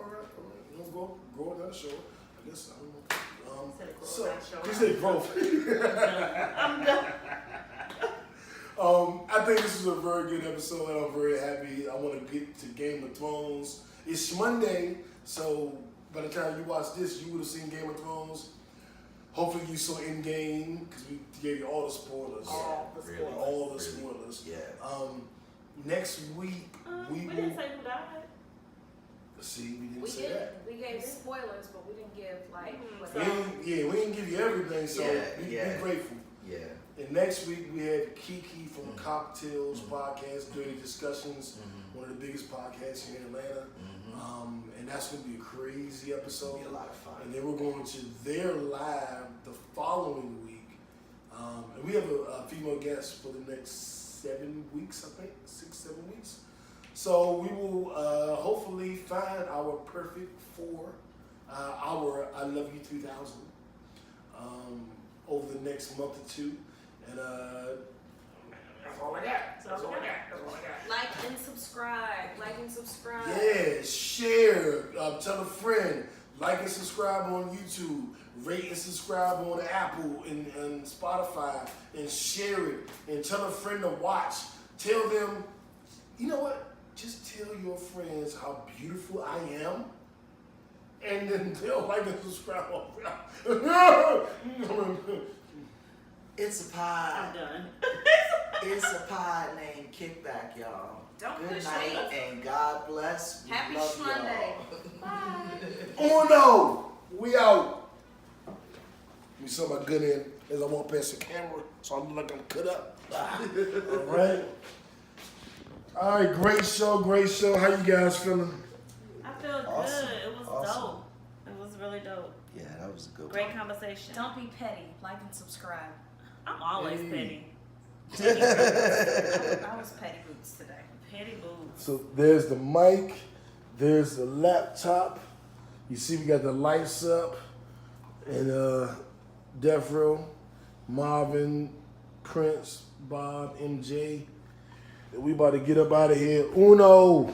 You know, grow another show. I guess, I don't know. Said growth, So, not show. you said growth. I'm done. I think this is a very good episode, and I'm very happy. I want to get to Game of Thrones. It's Monday, so by the time you watch this, you would have seen Game of Thrones. Hopefully you saw Endgame, because we gave you all the spoilers. All the really, spoilers. All the really. spoilers. Yeah. Next week, We we didn't will... say who died. See, we didn't We say did. that. We gave spoilers, but we didn't give like. what So- We didn't give you everything, so Yeah. be grateful. Yeah. And next week we had Kiki from Cocktails Podcast, Dirty Discussions, one of the biggest podcasts here in Atlanta. And that's going to be a crazy episode. It'll be a lot of fun. And then we're going to their live the following week. And we have a female guest for the next 7 weeks, I think, 6-7 weeks. So we will hopefully find our perfect our I Love You 3000 over the next month or two. And that's all I got. That's all I got. Like and subscribe. Yeah, share, tell a friend, like and subscribe on YouTube, rate and subscribe on Apple and Spotify, and share it, and tell a friend to watch. Tell them, you know what? Just tell your friends how beautiful I am, and then they'll like and subscribe. It's a I'm pod. done. It's a pod named Kickback, y'all. Don't Good push night me. and God bless. We Happy love Monday. y'all. Bye. No, we out. You saw my good end as I walk past the camera, so I look like I'm cut up. All right. All right, great show. How you guys feeling? I feel Awesome. good. It was Awesome. dope. It was really dope. Yeah, that was a good Great conversation. Don't be petty. Like and subscribe. I'm always Hey. petty. I was petty boots today. Petty boobs. So there's the mic, there's the laptop. You see we got the lights up, and Death Row, Marvin, Prince, Bob, MJ. And we about to get up out of here. Uno,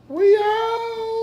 we out.